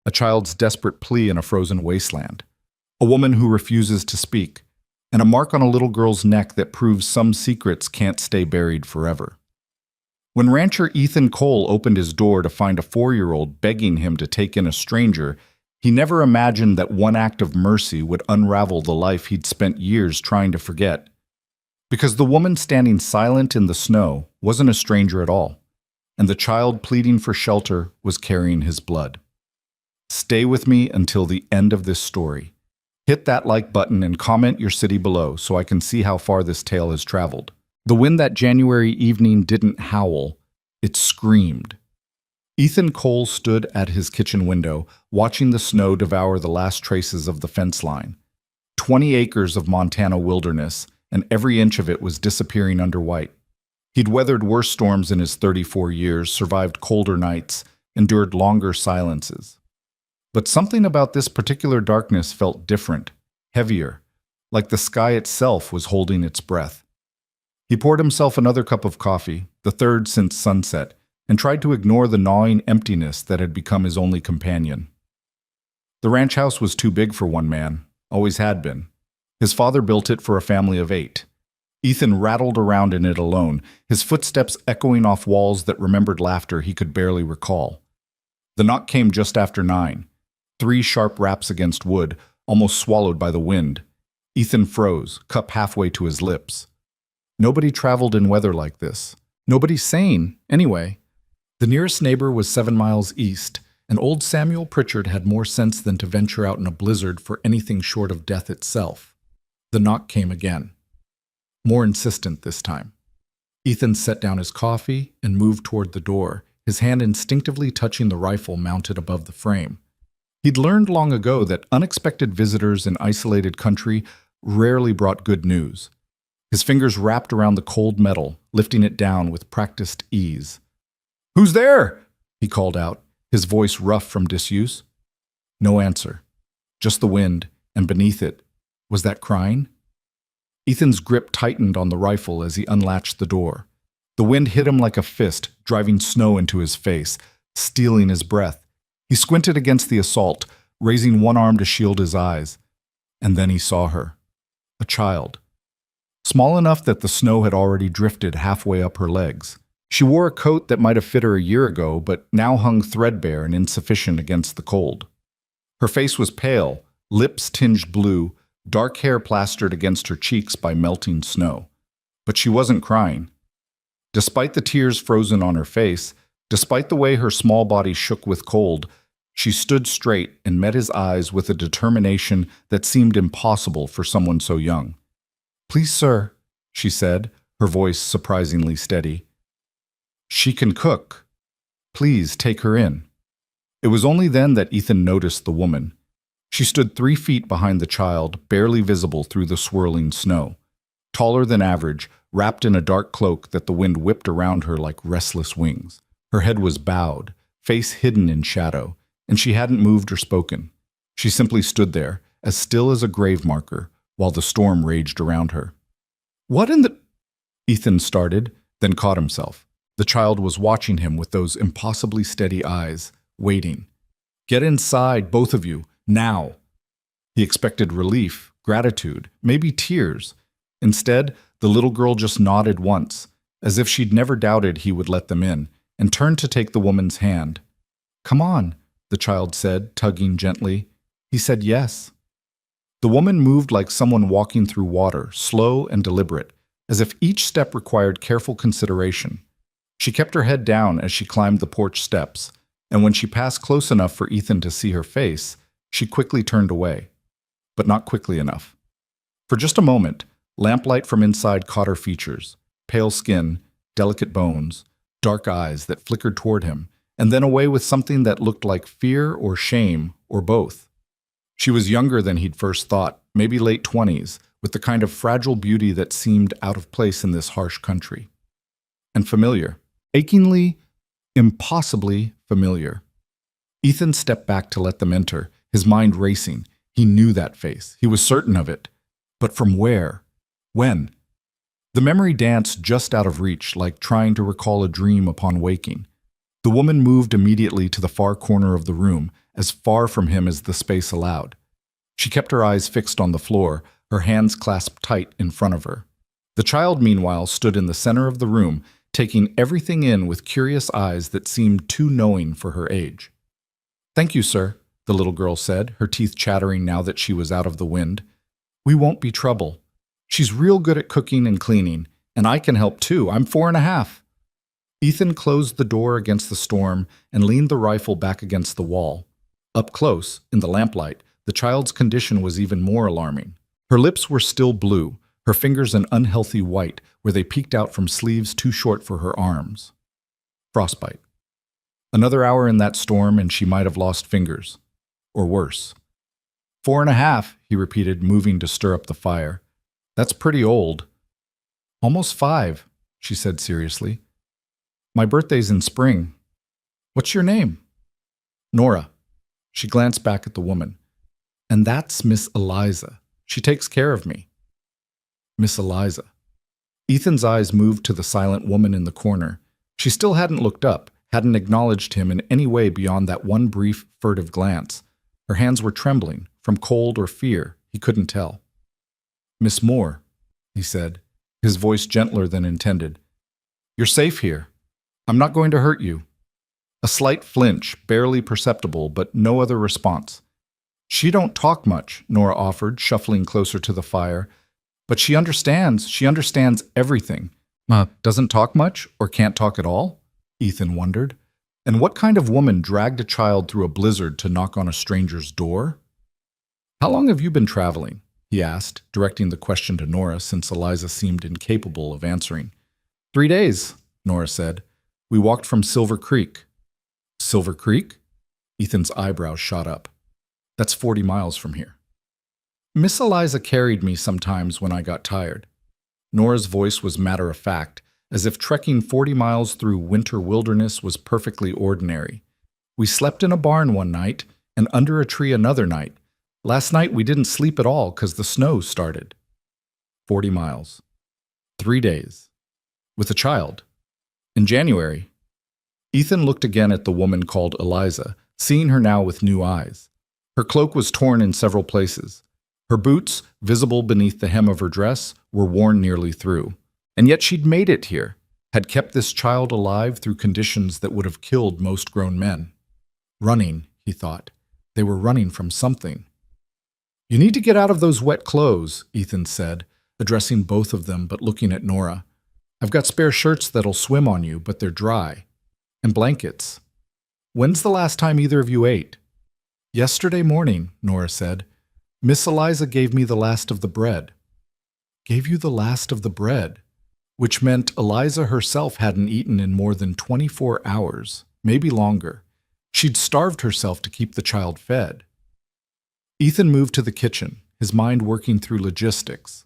a child's desperate plea in a frozen wasteland, a woman who refuses to speak, and a mark on a little girl's neck that proves some secrets can't stay buried forever. When rancher Ethan Cole opened his door to find a 4-year-old begging him to take in a stranger, he never imagined that one act of mercy would unravel the life he'd spent years trying to forget. Because the woman standing silent in the snow wasn't a stranger at all, and the child pleading for shelter was carrying his blood. Stay with me until the end of this story. Hit that like button and comment your city below so I can see how far this tale has traveled. The wind that January evening didn't howl, it screamed. Ethan Cole stood at his kitchen window, watching the snow devour the last traces of the fence line. 20 acres of Montana wilderness, and every inch of it was disappearing under white. He'd weathered worse storms in his 34 years, survived colder nights, endured longer silences. But something about this particular darkness felt different, heavier, like the sky itself was holding its breath. He poured himself another cup of coffee, the third since sunset, and tried to ignore the gnawing emptiness that had become his only companion. The ranch house was too big for one man, always had been. His father built it for a family of 8. Ethan rattled around in it alone, his footsteps echoing off walls that remembered laughter he could barely recall. The knock came just after 9. 3 sharp raps against wood, almost swallowed by the wind. Ethan froze, cup halfway to his lips. Nobody traveled in weather like this. Nobody sane, anyway. The nearest neighbor was 7 miles east, and old Samuel Pritchard had more sense than to venture out in a blizzard for anything short of death itself. The knock came again. More insistent this time. Ethan set down his coffee and moved toward the door, his hand instinctively touching the rifle mounted above the frame. He'd learned long ago that unexpected visitors in isolated country rarely brought good news. His fingers wrapped around the cold metal, lifting it down with practiced ease. "Who's there?" he called out, his voice rough from disuse. No answer. Just the wind, and beneath it, was that crying? Ethan's grip tightened on the rifle as he unlatched the door. The wind hit him like a fist, driving snow into his face, stealing his breath. He squinted against the assault, raising one arm to shield his eyes. And then he saw her. A child. Small enough that the snow had already drifted halfway up her legs. She wore a coat that might have fit her a year ago, but now hung threadbare and insufficient against the cold. Her face was pale, lips tinged blue, dark hair plastered against her cheeks by melting snow. But she wasn't crying. Despite the tears frozen on her face, despite the way her small body shook with cold, she stood straight and met his eyes with a determination that seemed impossible for someone so young. "Please, sir," she said, her voice surprisingly steady. "She can cook. Please take her in." It was only then that Ethan noticed the woman. She stood 3 feet behind the child, barely visible through the swirling snow. Taller than average, wrapped in a dark cloak that the wind whipped around her like restless wings. Her head was bowed, face hidden in shadow, and she hadn't moved or spoken. She simply stood there, as still as a grave marker, while the storm raged around her. "What in the—" Ethan started, then caught himself. The child was watching him with those impossibly steady eyes, waiting. "Get inside, both of you, now." He expected relief, gratitude, maybe tears. Instead, the little girl just nodded once, as if she'd never doubted he would let them in, and turned to take the woman's hand. "Come on," the child said, tugging gently. He said yes. The woman moved like someone walking through water, slow and deliberate, as if each step required careful consideration. She kept her head down as she climbed the porch steps, and when she passed close enough for Ethan to see her face, she quickly turned away. But not quickly enough. For just a moment, lamplight from inside caught her features, pale skin, delicate bones, dark eyes that flickered toward him, and then away with something that looked like fear or shame, or both. She was younger than he'd first thought, maybe late 20s, with the kind of fragile beauty that seemed out of place in this harsh country. And familiar. Achingly, impossibly familiar. Ethan stepped back to let them enter, his mind racing. He knew that face. He was certain of it. But from where? When? The memory danced just out of reach, like trying to recall a dream upon waking. The woman moved immediately to the far corner of the room, as far from him as the space allowed. She kept her eyes fixed on the floor, her hands clasped tight in front of her. The child, meanwhile, stood in the center of the room, taking everything in with curious eyes that seemed too knowing for her age. "Thank you, sir," the little girl said, her teeth chattering now that she was out of the wind. "We won't be trouble. She's real good at cooking and cleaning, and I can help too. I'm 4.5. Ethan closed the door against the storm and leaned the rifle back against the wall. Up close, in the lamplight, the child's condition was even more alarming. Her lips were still blue, her fingers an unhealthy white where they peeked out from sleeves too short for her arms. Frostbite. Another hour in that storm and she might have lost fingers. Or worse. 4.5, he repeated, moving to stir up the fire. That's pretty old. Almost 5, she said seriously. My birthday's in spring. What's your name? Nora. She glanced back at the woman. And that's Miss Eliza. She takes care of me. Miss Eliza. Ethan's eyes moved to the silent woman in the corner. She still hadn't looked up, hadn't acknowledged him in any way beyond that one brief, furtive glance. Her hands were trembling, from cold or fear, he couldn't tell. Miss Moore, he said, his voice gentler than intended. You're safe here. I'm not going to hurt you. A slight flinch, barely perceptible, but no other response. She don't talk much, Nora offered, shuffling closer to the fire. But she understands everything. Doesn't talk much, or can't talk at all? Ethan wondered. And what kind of woman dragged a child through a blizzard to knock on a stranger's door? How long have you been traveling? He asked, directing the question to Nora since Eliza seemed incapable of answering. 3 days, Nora said. We walked from Silver Creek. Silver Creek? Ethan's eyebrows shot up. That's 40 miles from here. Miss Eliza carried me sometimes when I got tired. Nora's voice was matter-of-fact, as if trekking 40 miles through winter wilderness was perfectly ordinary. We slept in a barn one night, and under a tree another night. Last night we didn't sleep at all because the snow started. 40 miles. 3 days. With a child. In January. Ethan looked again at the woman called Eliza, seeing her now with new eyes. Her cloak was torn in several places. Her boots, visible beneath the hem of her dress, were worn nearly through. And yet she'd made it here, had kept this child alive through conditions that would have killed most grown men. Running, he thought. They were running from something. You need to get out of those wet clothes, Ethan said, addressing both of them but looking at Nora. I've got spare shirts that'll swim on you, but they're dry. And blankets. When's the last time either of you ate? Yesterday morning, Nora said. Miss Eliza gave me the last of the bread. Gave you the last of the bread, which meant Eliza herself hadn't eaten in more than 24 hours, maybe longer. She'd starved herself to keep the child fed. Ethan moved to the kitchen, his mind working through logistics.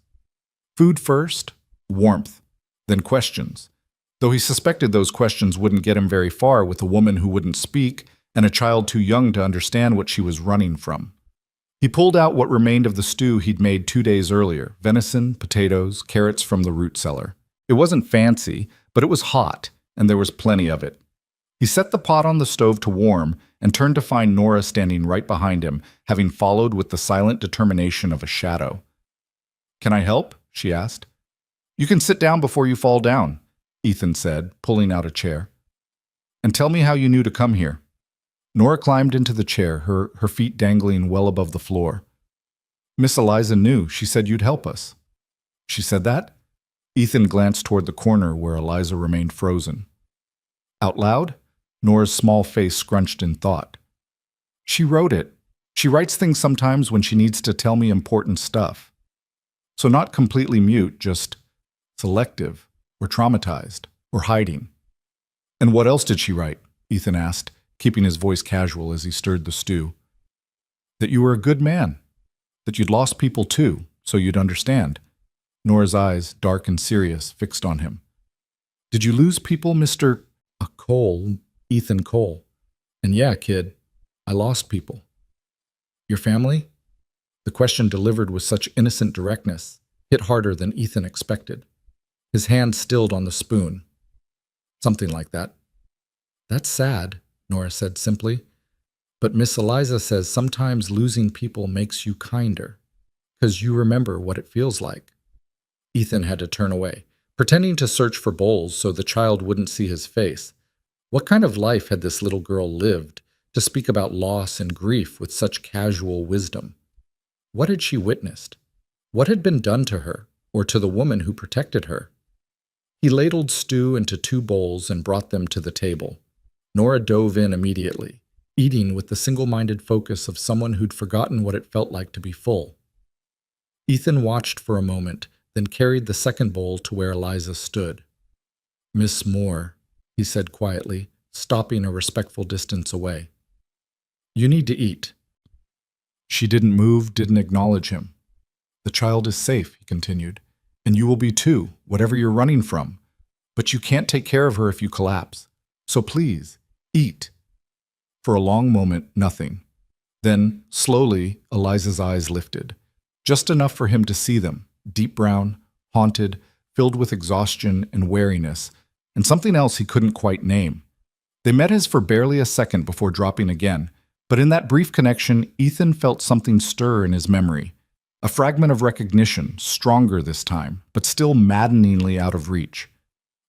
Food first, warmth, then questions, though he suspected those questions wouldn't get him very far with a woman who wouldn't speak and a child too young to understand what she was running from. He pulled out what remained of the stew he'd made 2 days earlier, venison, potatoes, carrots from the root cellar. It wasn't fancy, but it was hot, and there was plenty of it. He set the pot on the stove to warm and turned to find Nora standing right behind him, having followed with the silent determination of a shadow. Can I help? She asked. You can sit down before you fall down, Ethan said, pulling out a chair. And tell me how you knew to come here. Nora climbed into the chair, her feet dangling well above the floor. Miss Eliza knew. She said you'd help us. She said that? Ethan glanced toward the corner where Eliza remained frozen. Out loud? Nora's small face scrunched in thought. She wrote it. She writes things sometimes when she needs to tell me important stuff. So not completely mute, just selective, or traumatized, or hiding. And what else did she write? Ethan asked, keeping his voice casual as he stirred the stew. That you were a good man. That you'd lost people too, so you'd understand. Nora's eyes, dark and serious, fixed on him. Did you lose people, Mr. Cole? Ethan Cole. And yeah, kid, I lost people. Your family? The question delivered with such innocent directness hit harder than Ethan expected. His hand stilled on the spoon. Something like that. That's sad, Nora said simply. But Miss Eliza says sometimes losing people makes you kinder, because you remember what it feels like. Ethan had to turn away, pretending to search for bowls so the child wouldn't see his face. What kind of life had this little girl lived to speak about loss and grief with such casual wisdom? What had she witnessed? What had been done to her, or to the woman who protected her? He ladled stew into 2 bowls and brought them to the table. Nora dove in immediately, eating with the single-minded focus of someone who'd forgotten what it felt like to be full. Ethan watched for a moment, then carried the second bowl to where Eliza stood. "Miss Moore," he said quietly, stopping a respectful distance away. "You need to eat." She didn't move, didn't acknowledge him. "The child is safe," he continued, "and you will be too, whatever you're running from. But you can't take care of her if you collapse. So please, eat." For a long moment, nothing. Then, slowly, Eliza's eyes lifted. Just enough for him to see them, deep brown, haunted, filled with exhaustion and wariness, and something else he couldn't quite name. They met as for barely a second before dropping again, but in that brief connection, Ethan felt something stir in his memory. A fragment of recognition, stronger this time, but still maddeningly out of reach.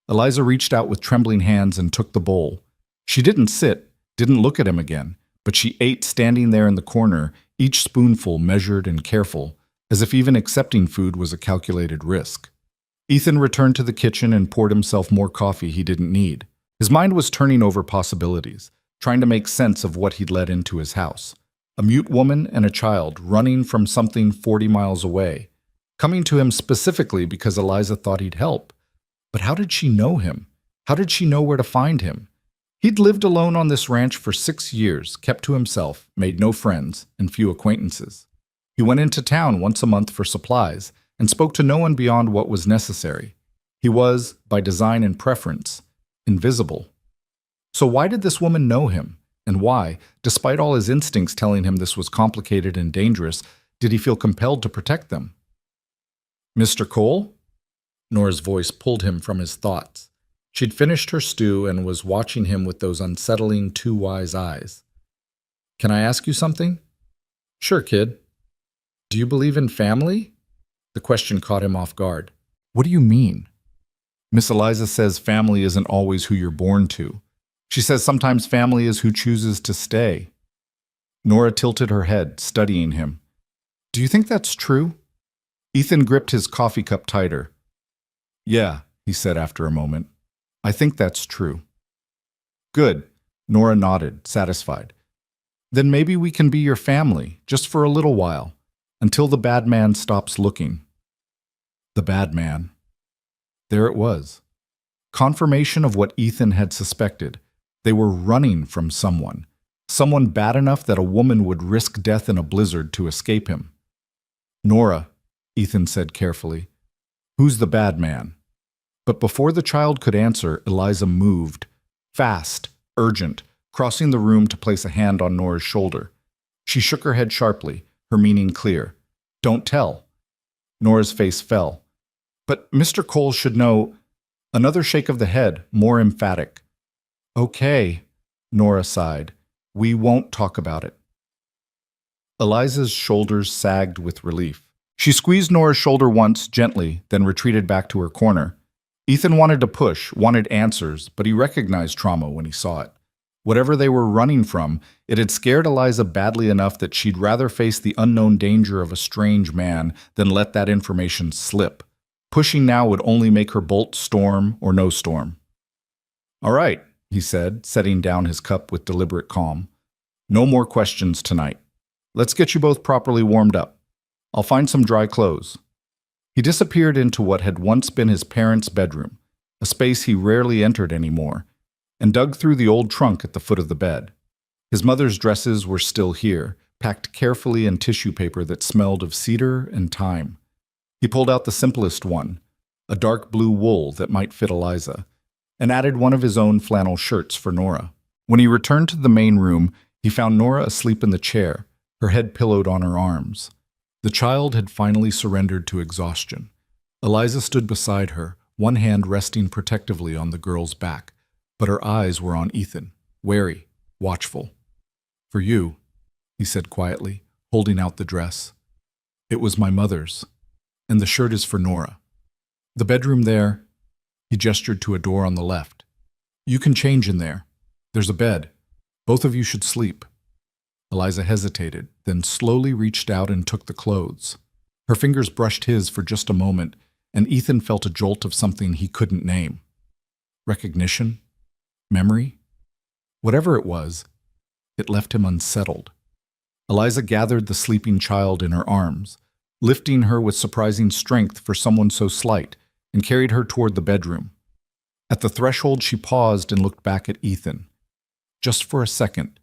Eliza reached out with trembling hands and took the bowl. She didn't sit, didn't look at him again, but she ate standing there in the corner, each spoonful measured and careful, as if even accepting food was a calculated risk. Ethan returned to the kitchen and poured himself more coffee he didn't need. His mind was turning over possibilities, trying to make sense of what he'd let into his house. A mute woman and a child running from something 40 miles away, coming to him specifically because Eliza thought he'd help. But how did she know him? How did she know where to find him? He'd lived alone on this ranch for 6 years, kept to himself, made no friends, and few acquaintances. He went into town once a month for supplies, and spoke to no one beyond what was necessary. He was, by design and preference, invisible. So why did this woman know him? And why, despite all his instincts telling him this was complicated and dangerous, did he feel compelled to protect them? "Mr. Cole?" Nora's voice pulled him from his thoughts. She'd finished her stew and was watching him with those unsettling, too wise eyes. "Can I ask you something?" "Sure, kid." "Do you believe in family?" The question caught him off guard. "What do you mean?" "Miss Eliza says family isn't always who you're born to. She says sometimes family is who chooses to stay." Nora tilted her head, studying him. "Do you think that's true?" Ethan gripped his coffee cup tighter. "Yeah," he said after a moment. "I think that's true." "Good." Nora nodded, satisfied. "Then maybe we can be your family, just for a little while, until the bad man stops looking." The bad man. There it was. Confirmation of what Ethan had suspected. They were running from someone. Someone bad enough that a woman would risk death in a blizzard to escape him. "Nora," Ethan said carefully, "who's the bad man?" But before the child could answer, Eliza moved. Fast, urgent, crossing the room to place a hand on Nora's shoulder. She shook her head sharply, her meaning clear. "Don't tell." Nora's face fell. "But Mr. Cole should know." Another shake of the head, more emphatic. "Okay," Nora sighed. "We won't talk about it." Eliza's shoulders sagged with relief. She squeezed Nora's shoulder once, gently, then retreated back to her corner. Ethan wanted to push, wanted answers, but he recognized trauma when he saw it. Whatever they were running from, it had scared Eliza badly enough that she'd rather face the unknown danger of a strange man than let that information slip. Pushing now would only make her bolt storm or no storm. "All right," he said, setting down his cup with deliberate calm. "No more questions tonight. Let's get you both properly warmed up. I'll find some dry clothes." He disappeared into what had once been his parents' bedroom, a space he rarely entered anymore, and dug through the old trunk at the foot of the bed. His mother's dresses were still here, packed carefully in tissue paper that smelled of cedar and thyme. He pulled out the simplest one, a dark blue wool that might fit Eliza, and added one of his own flannel shirts for Nora. When he returned to the main room, he found Nora asleep in the chair, her head pillowed on her arms. The child had finally surrendered to exhaustion. Eliza stood beside her, one hand resting protectively on the girl's back, but her eyes were on Ethan, wary, watchful. "For you," he said quietly, holding out the dress. "It was my mother's, and the shirt is for Nora. The bedroom there," he gestured to a door on the left. "You can change in there. There's a bed. Both of you should sleep." Eliza hesitated, then slowly reached out and took the clothes. Her fingers brushed his for just a moment, and Ethan felt a jolt of something he couldn't name. Recognition? Memory? Whatever it was, it left him unsettled. Eliza gathered the sleeping child in her arms, lifting her with surprising strength for someone so slight, and carried her toward the bedroom. At the threshold, she paused and looked back at Ethan. Just for a second.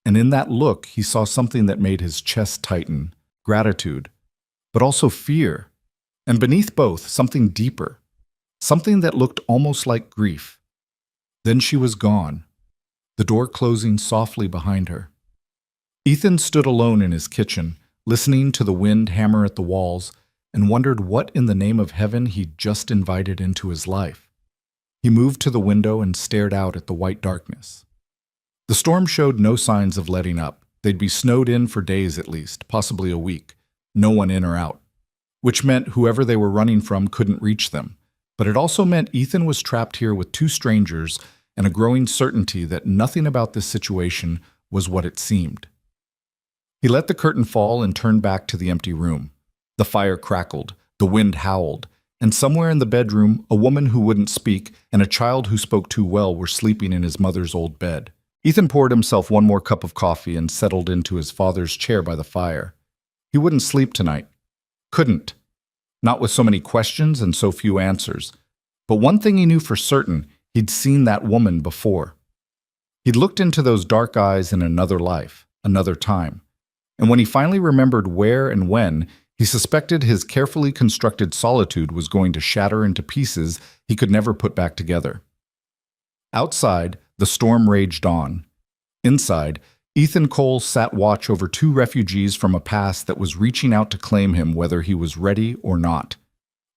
And in that look, he saw something that made his chest tighten, gratitude, but also fear. And beneath both, something deeper, something that looked almost like grief. Then she was gone, the door closing softly behind her. Ethan stood alone in his kitchen, listening to the wind hammer at the walls, and wondered what in the name of heaven he'd just invited into his life. He moved to the window and stared out at the white darkness. The storm showed no signs of letting up. They'd be snowed in for days at least, possibly a week. No one in or out. Which meant whoever they were running from couldn't reach them. But it also meant Ethan was trapped here with two strangers and a growing certainty that nothing about this situation was what it seemed. He let the curtain fall and turned back to the empty room. The fire crackled, the wind howled, and somewhere in the bedroom, a woman who wouldn't speak and a child who spoke too well were sleeping in his mother's old bed. Ethan poured himself one more cup of coffee and settled into his father's chair by the fire. He wouldn't sleep tonight. Couldn't. Not with so many questions and so few answers. But one thing he knew for certain, he'd seen that woman before. He'd looked into those dark eyes in another life, another time. And when he finally remembered where and when, he suspected his carefully constructed solitude was going to shatter into pieces he could never put back together. Outside, the storm raged on. Inside, Ethan Cole sat watch over two refugees from a past that was reaching out to claim him whether he was ready or not.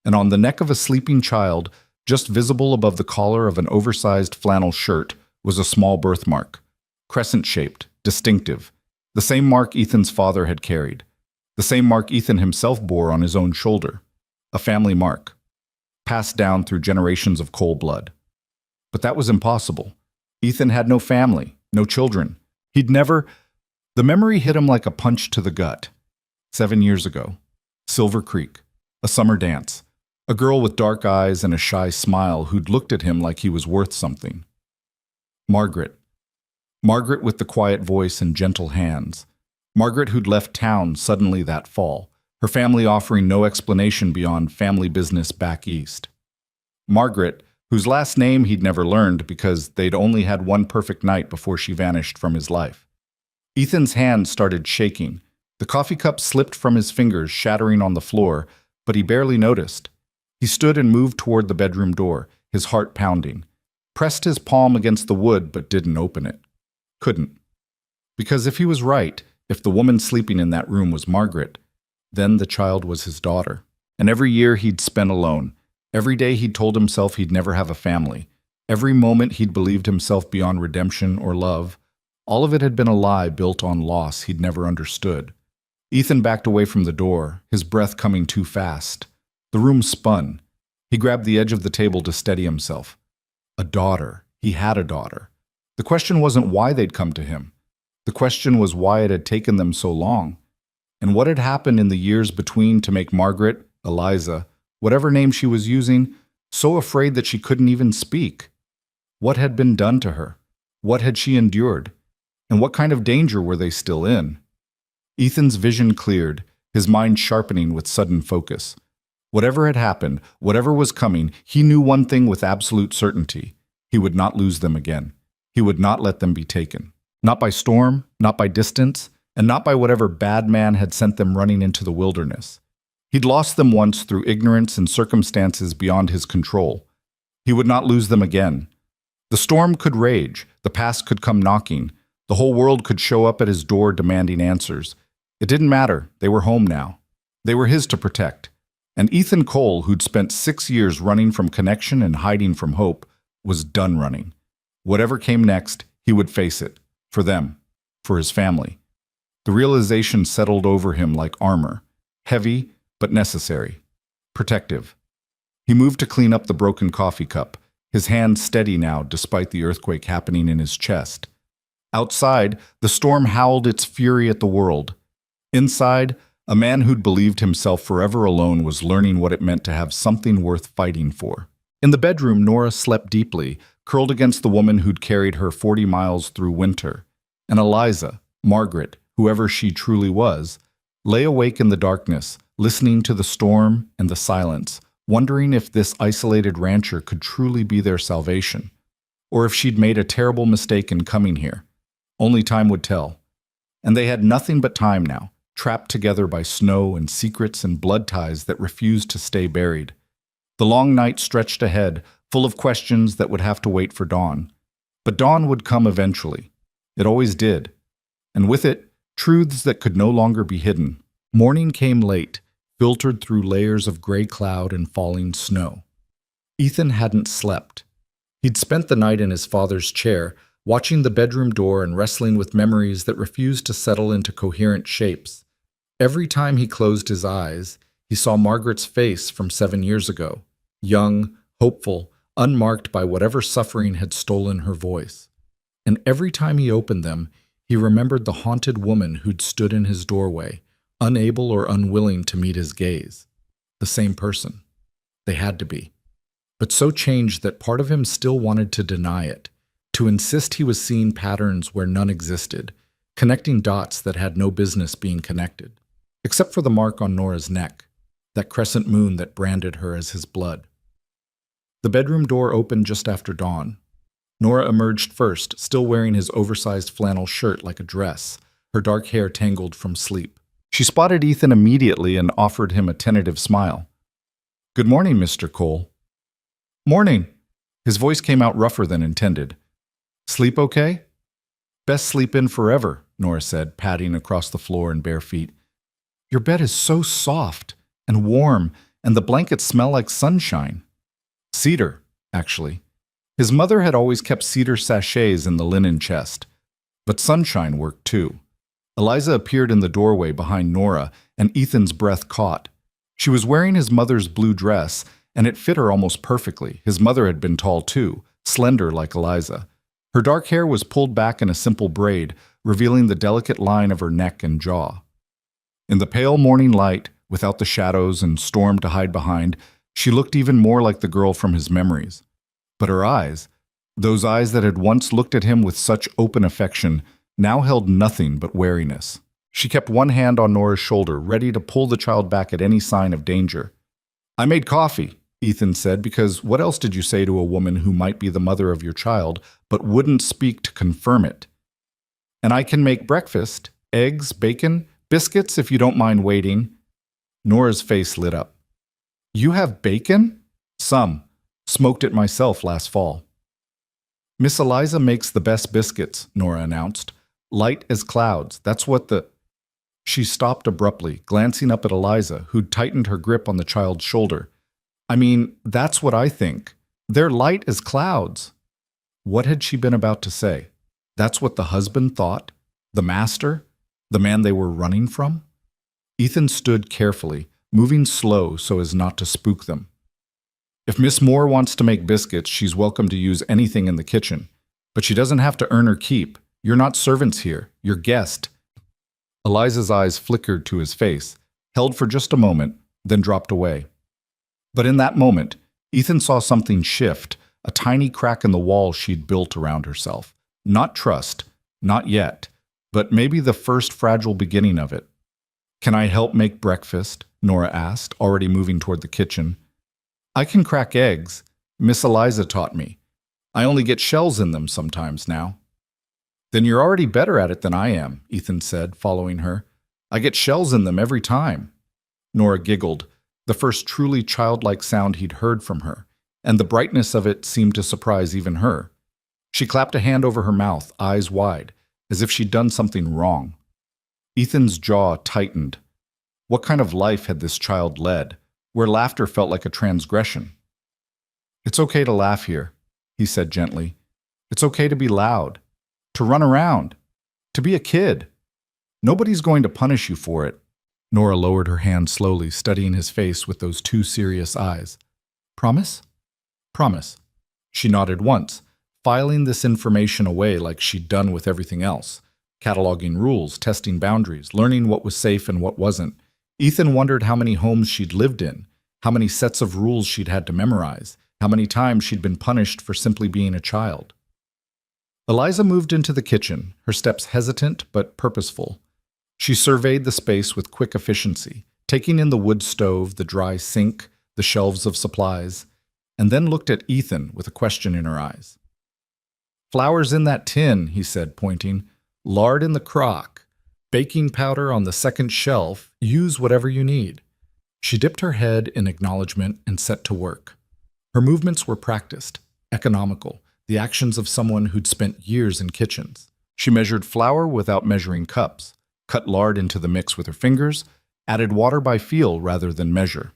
And on the neck of a sleeping child, just visible above the collar of an oversized flannel shirt, was a small birthmark. Crescent-shaped, distinctive. The same mark Ethan's father had carried. The same mark Ethan himself bore on his own shoulder. A family mark. Passed down through generations of Cole blood. But that was impossible. Ethan had no family, no children. He'd never... The memory hit him like a punch to the gut. 7 years ago. Silver Creek. A summer dance. A girl with dark eyes and a shy smile who'd looked at him like he was worth something. Margaret. Margaret with the quiet voice and gentle hands. Margaret who'd left town suddenly that fall, her family offering no explanation beyond family business back east. Margaret, whose last name he'd never learned because they'd only had one perfect night before she vanished from his life. Ethan's hand started shaking. The coffee cup slipped from his fingers, shattering on the floor, but he barely noticed. He stood and moved toward the bedroom door, his heart pounding. Pressed his palm against the wood but didn't open it. Couldn't. Because if he was right, if the woman sleeping in that room was Margaret, then the child was his daughter. And every year he'd spent alone. Every day he'd told himself he'd never have a family. Every moment he'd believed himself beyond redemption or love. All of it had been a lie built on loss he'd never understood. Ethan backed away from the door, his breath coming too fast. The room spun. He grabbed the edge of the table to steady himself. A daughter. He had a daughter. The question wasn't why they'd come to him. The question was why it had taken them so long. And what had happened in the years between to make Margaret, Eliza, whatever name she was using, so afraid that she couldn't even speak. What had been done to her? What had she endured? And what kind of danger were they still in? Ethan's vision cleared, his mind sharpening with sudden focus. Whatever had happened, whatever was coming, he knew one thing with absolute certainty. He would not lose them again. He would not let them be taken. Not by storm, not by distance, and not by whatever bad man had sent them running into the wilderness. He'd lost them once through ignorance and circumstances beyond his control. He would not lose them again. The storm could rage, the past could come knocking, the whole world could show up at his door demanding answers. It didn't matter, they were home now. They were his to protect. And Ethan Cole, who'd spent 6 years running from connection and hiding from hope, was done running. Whatever came next, he would face it. For them. for his family. The realization settled over him like armor, heavy but necessary, protective. He moved to clean up the broken coffee cup, his hand steady now despite the earthquake happening in his chest. Outside, the storm howled its fury at the world. Inside, a man who'd believed himself forever alone was learning what it meant to have something worth fighting for. In the bedroom, Nora slept deeply, curled against the woman who'd carried her 40 miles through winter. And Eliza, Margaret, whoever she truly was, lay awake in the darkness, listening to the storm and the silence, wondering if this isolated rancher could truly be their salvation, or if she'd made a terrible mistake in coming here. Only time would tell. And they had nothing but time now, trapped together by snow and secrets and blood ties that refused to stay buried. The long night stretched ahead, full of questions that would have to wait for dawn. But dawn would come eventually. It always did. And with it, truths that could no longer be hidden. Morning came late, filtered through layers of gray cloud and falling snow. Ethan hadn't slept. He'd spent the night in his father's chair, watching the bedroom door and wrestling with memories that refused to settle into coherent shapes. Every time he closed his eyes, he saw Margaret's face from 7 years ago, young, hopeful, unmarked by whatever suffering had stolen her voice. And every time he opened them, he remembered the haunted woman who'd stood in his doorway, unable or unwilling to meet his gaze. The same person. They had to be. But so changed that part of him still wanted to deny it, to insist he was seeing patterns where none existed, connecting dots that had no business being connected, except for the mark on Nora's neck, that crescent moon that branded her as his blood. The bedroom door opened just after dawn. Nora emerged first, still wearing his oversized flannel shirt like a dress, her dark hair tangled from sleep. She spotted Ethan immediately and offered him a tentative smile. "Good morning, Mr. Cole." "Morning." His voice came out rougher than intended. "Sleep okay?" "Best sleep in forever," Nora said, padding across the floor in bare feet. "Your bed is so soft and warm, and the blankets smell like sunshine." "Cedar, actually." His mother had always kept cedar sachets in the linen chest. But sunshine worked too. Eliza appeared in the doorway behind Nora, and Ethan's breath caught. She was wearing his mother's blue dress, and it fit her almost perfectly. His mother had been tall too, slender like Eliza. Her dark hair was pulled back in a simple braid, revealing the delicate line of her neck and jaw. In the pale morning light, without the shadows and storm to hide behind, she looked even more like the girl from his memories. But her eyes, those eyes that had once looked at him with such open affection, now held nothing but wariness. She kept one hand on Nora's shoulder, ready to pull the child back at any sign of danger. "I made coffee," Ethan said, because what else did you say to a woman who might be the mother of your child, but wouldn't speak to confirm it? "And I can make breakfast, eggs, bacon, biscuits if you don't mind waiting." Nora's face lit up. "You have bacon?" "Some. Smoked it myself last fall." "Miss Eliza makes the best biscuits," Nora announced. "Light as clouds. That's what the—" She stopped abruptly, glancing up at Eliza, who'd tightened her grip on the child's shoulder. "I mean, that's what I think. They're light as clouds." What had she been about to say? That's what the husband thought? The master? The man they were running from? Ethan stood carefully, moving slow so as not to spook them. "If Miss Moore wants to make biscuits, she's welcome to use anything in the kitchen. But she doesn't have to earn her keep. You're not servants here. You're guests." Eliza's eyes flickered to his face, held for just a moment, then dropped away. But in that moment, Ethan saw something shift, a tiny crack in the wall she'd built around herself. Not trust, not yet, but maybe the first fragile beginning of it. "Can I help make breakfast?" Nora asked, already moving toward the kitchen. "I can crack eggs. Miss Eliza taught me. I only get shells in them sometimes now." "Then you're already better at it than I am," Ethan said, following her. "I get shells in them every time." Nora giggled, the first truly childlike sound he'd heard from her, and the brightness of it seemed to surprise even her. She clapped a hand over her mouth, eyes wide, as if she'd done something wrong. Ethan's jaw tightened. What kind of life had this child led, where laughter felt like a transgression? "It's okay to laugh here," he said gently. "It's okay to be loud, to run around. To be a kid. Nobody's going to punish you for it. Nora lowered her hand slowly, studying his face with those two serious eyes. Promise? Promise. She nodded once, filing this information away like she'd done with everything else. Cataloging rules, testing boundaries, learning what was safe and what wasn't. Ethan wondered how many homes she'd lived in, how many sets of rules she'd had to memorize, how many times she'd been punished for simply being a child. Eliza moved into the kitchen, her steps hesitant but purposeful. She surveyed the space with quick efficiency, taking in the wood stove, the dry sink, the shelves of supplies, and then looked at Ethan with a question in her eyes. Flour's in that tin, he said, pointing. Lard in the crock. Baking powder on the second shelf. Use whatever you need. She dipped her head in acknowledgement and set to work. Her movements were practiced, economical, the actions of someone who'd spent years in kitchens. She measured flour without measuring cups, cut lard into the mix with her fingers, added water by feel rather than measure.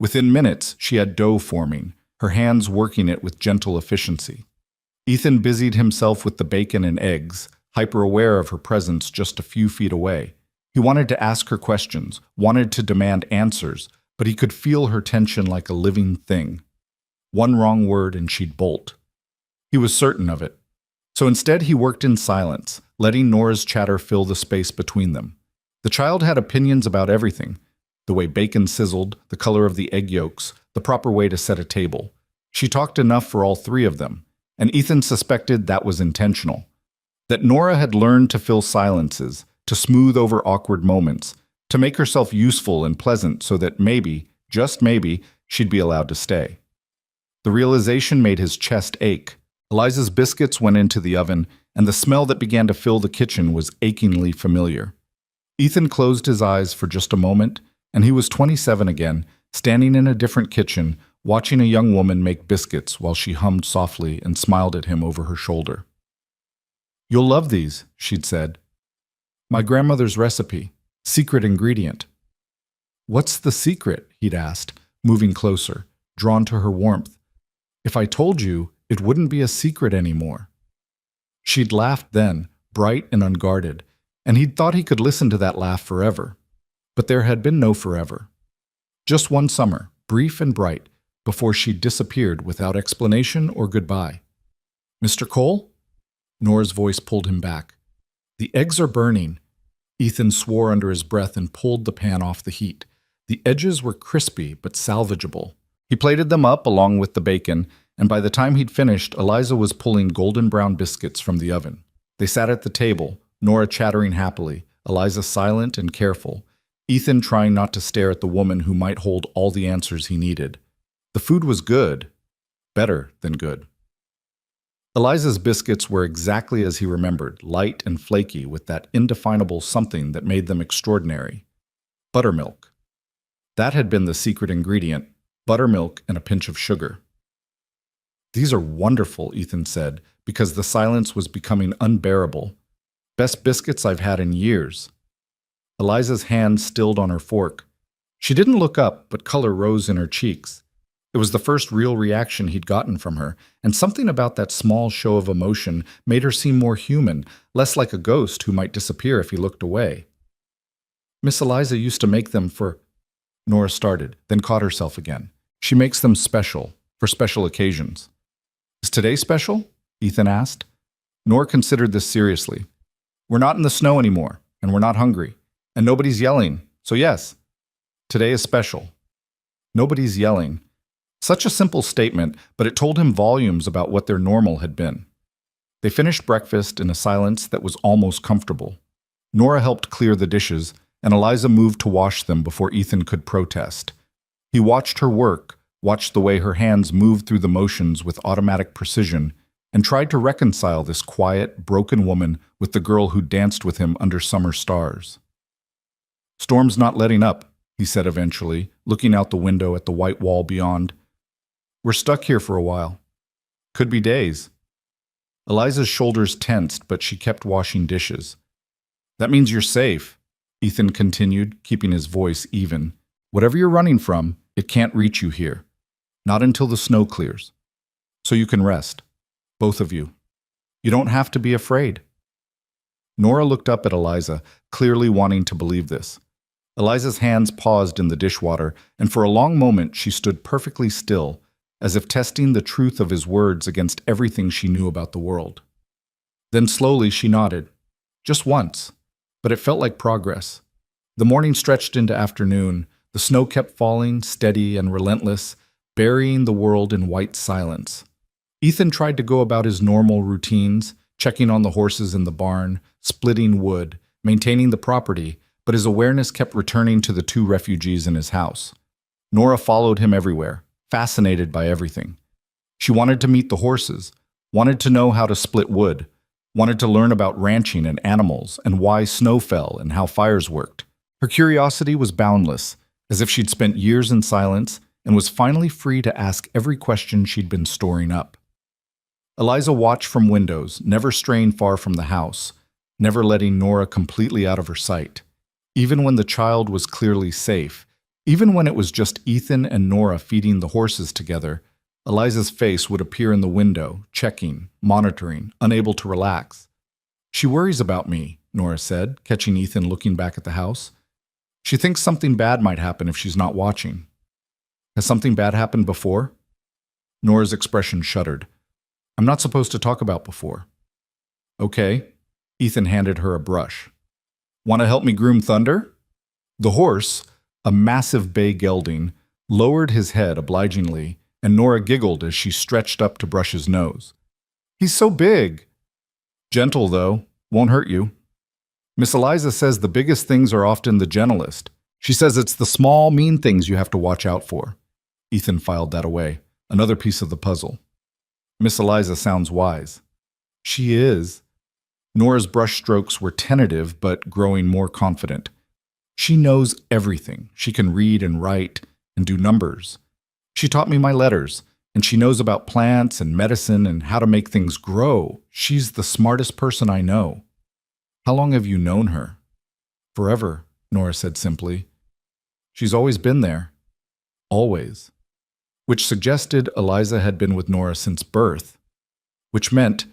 Within minutes, she had dough forming, her hands working it with gentle efficiency. Ethan busied himself with the bacon and eggs, hyper-aware of her presence just a few feet away. He wanted to ask her questions, wanted to demand answers, but he could feel her tension like a living thing. One wrong word and she'd bolt. He was certain of it. So instead he worked in silence, letting Nora's chatter fill the space between them. The child had opinions about everything. The way bacon sizzled, the color of the egg yolks, the proper way to set a table. She talked enough for all three of them, and Ethan suspected that was intentional. That Nora had learned to fill silences, to smooth over awkward moments, to make herself useful and pleasant so that maybe, just maybe, she'd be allowed to stay. The realization made his chest ache. Eliza's biscuits went into the oven, and the smell that began to fill the kitchen was achingly familiar. Ethan closed his eyes for just a moment, and he was 27 again, standing in a different kitchen, watching a young woman make biscuits while she hummed softly and smiled at him over her shoulder. You'll love these, she'd said. My grandmother's recipe, secret ingredient. What's the secret? He'd asked, moving closer, drawn to her warmth. If I told you, it wouldn't be a secret anymore. She'd laughed then, bright and unguarded, and he'd thought he could listen to that laugh forever. But there had been no forever. Just one summer, brief and bright, before she'd disappeared without explanation or goodbye. Mr. Cole? Nora's voice pulled him back. The eggs are burning. Ethan swore under his breath and pulled the pan off the heat. The edges were crispy but salvageable. He plated them up along with the bacon, and by the time he'd finished, Eliza was pulling golden brown biscuits from the oven. They sat at the table, Nora chattering happily, Eliza silent and careful, Ethan trying not to stare at the woman who might hold all the answers he needed. The food was good. Better than good. Eliza's biscuits were exactly as he remembered, light and flaky with that indefinable something that made them extraordinary. Buttermilk. That had been the secret ingredient, buttermilk and a pinch of sugar. These are wonderful, Ethan said, because the silence was becoming unbearable. Best biscuits I've had in years. Eliza's hand stilled on her fork. She didn't look up, but color rose in her cheeks. It was the first real reaction he'd gotten from her, and something about that small show of emotion made her seem more human, less like a ghost who might disappear if he looked away. Miss Eliza used to make them for... Nora started, then caught herself again. She makes them special, for special occasions. Is today special? Ethan asked. Nora considered this seriously. We're not in the snow anymore, and we're not hungry, and nobody's yelling, so yes, today is special. Nobody's yelling. Such a simple statement, but it told him volumes about what their normal had been. They finished breakfast in a silence that was almost comfortable. Nora helped clear the dishes, and Eliza moved to wash them before Ethan could protest. He watched her work, watched the way her hands moved through the motions with automatic precision, and tried to reconcile this quiet, broken woman with the girl who danced with him under summer stars. Storm's not letting up, he said eventually, looking out the window at the white wall beyond. We're stuck here for a while. Could be days. Eliza's shoulders tensed, but she kept washing dishes. That means you're safe, Ethan continued, keeping his voice even. Whatever you're running from, it can't reach you here. Not until the snow clears. So you can rest. Both of you. You don't have to be afraid. Nora looked up at Eliza, clearly wanting to believe this. Eliza's hands paused in the dishwater, and for a long moment she stood perfectly still, as if testing the truth of his words against everything she knew about the world. Then slowly she nodded. Just once. But it felt like progress. The morning stretched into afternoon. The snow kept falling, steady and relentless, burying the world in white silence. Ethan tried to go about his normal routines, checking on the horses in the barn, splitting wood, maintaining the property, but his awareness kept returning to the two refugees in his house. Nora followed him everywhere, fascinated by everything. She wanted to meet the horses, wanted to know how to split wood, wanted to learn about ranching and animals and why snow fell and how fires worked. Her curiosity was boundless, as if she'd spent years in silence and was finally free to ask every question she'd been storing up. Eliza watched from windows, never straying far from the house, never letting Nora completely out of her sight. Even when the child was clearly safe, even when it was just Ethan and Nora feeding the horses together, Eliza's face would appear in the window, checking, monitoring, unable to relax. "She worries about me," Nora said, catching Ethan looking back at the house. "She thinks something bad might happen if she's not watching." "Has something bad happened before?" Nora's expression shuddered. "I'm not supposed to talk about before." "Okay." Ethan handed her a brush. "Want to help me groom Thunder?" The horse, a massive bay gelding, lowered his head obligingly, and Nora giggled as she stretched up to brush his nose. "He's so big." "Gentle, though. Won't hurt you." "Miss Eliza says the biggest things are often the gentlest. She says it's the small, mean things you have to watch out for." Ethan filed that away, another piece of the puzzle. "Miss Eliza sounds wise." "She is." Nora's brush strokes were tentative but growing more confident. "She knows everything. She can read and write and do numbers. She taught me my letters, and she knows about plants and medicine and how to make things grow. She's the smartest person I know." "How long have you known her?" "Forever," Nora said simply. "She's always been there." Always. Which suggested Eliza had been with Nora since birth. Which meant,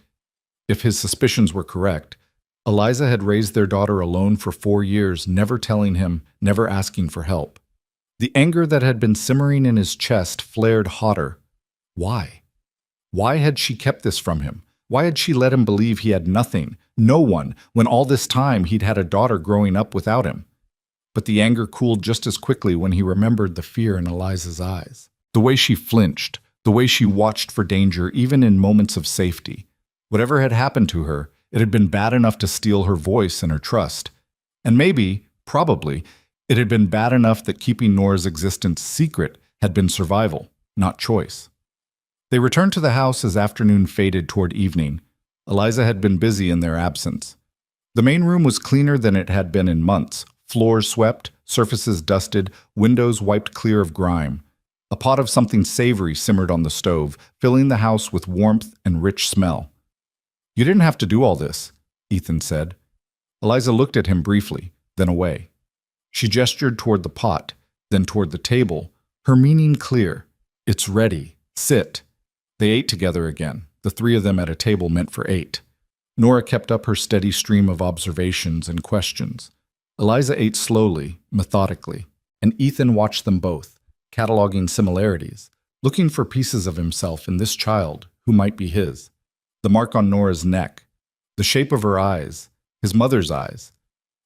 if his suspicions were correct, Eliza had raised their daughter alone for 4 years, never telling him, never asking for help. The anger that had been simmering in his chest flared hotter. Why? Why had she kept this from him? Why had she let him believe he had nothing, no one, when all this time he'd had a daughter growing up without him? But the anger cooled just as quickly when he remembered the fear in Eliza's eyes. The way she flinched, the way she watched for danger even in moments of safety. Whatever had happened to her, it had been bad enough to steal her voice and her trust. And maybe, probably, it had been bad enough that keeping Nora's existence secret had been survival, not choice. They returned to the house as afternoon faded toward evening. Eliza had been busy in their absence. The main room was cleaner than it had been in months, floors swept, surfaces dusted, windows wiped clear of grime. A pot of something savory simmered on the stove, filling the house with warmth and rich smell. "You didn't have to do all this," Ethan said. Eliza looked at him briefly, then away. She gestured toward the pot, then toward the table, her meaning clear. "It's ready. Sit." They ate together again, the 3 of them at a table meant for 8. Nora kept up her steady stream of observations and questions. Eliza ate slowly, methodically, and Ethan watched them both, cataloging similarities, looking for pieces of himself in this child who might be his. The mark on Nora's neck, the shape of her eyes, his mother's eyes,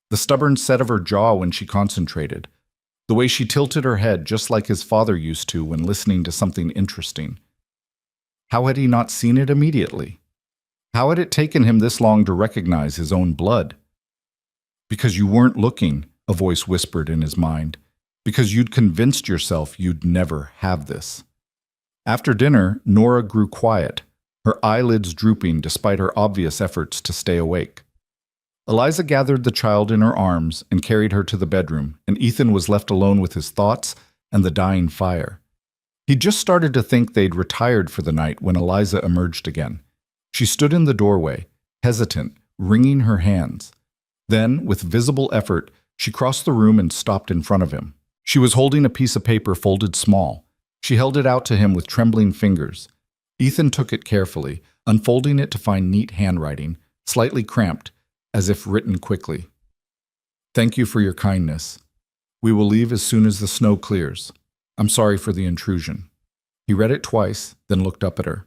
the stubborn set of her jaw when she concentrated, the way she tilted her head just like his father used to when listening to something interesting. How had he not seen it immediately? How had it taken him this long to recognize his own blood? "Because you weren't looking," a voice whispered in his mind. "Because you'd convinced yourself you'd never have this." After dinner, Nora grew quiet, her eyelids drooping despite her obvious efforts to stay awake. Eliza gathered the child in her arms and carried her to the bedroom, and Ethan was left alone with his thoughts and the dying fire. He'd just started to think they'd retired for the night when Eliza emerged again. She stood in the doorway, hesitant, wringing her hands. Then, with visible effort, she crossed the room and stopped in front of him. She was holding a piece of paper folded small. She held it out to him with trembling fingers. Ethan took it carefully, unfolding it to find neat handwriting, slightly cramped, as if written quickly. Thank you for your kindness. We will leave as soon as the snow clears. I'm sorry for the intrusion. He read it twice, then looked up at her.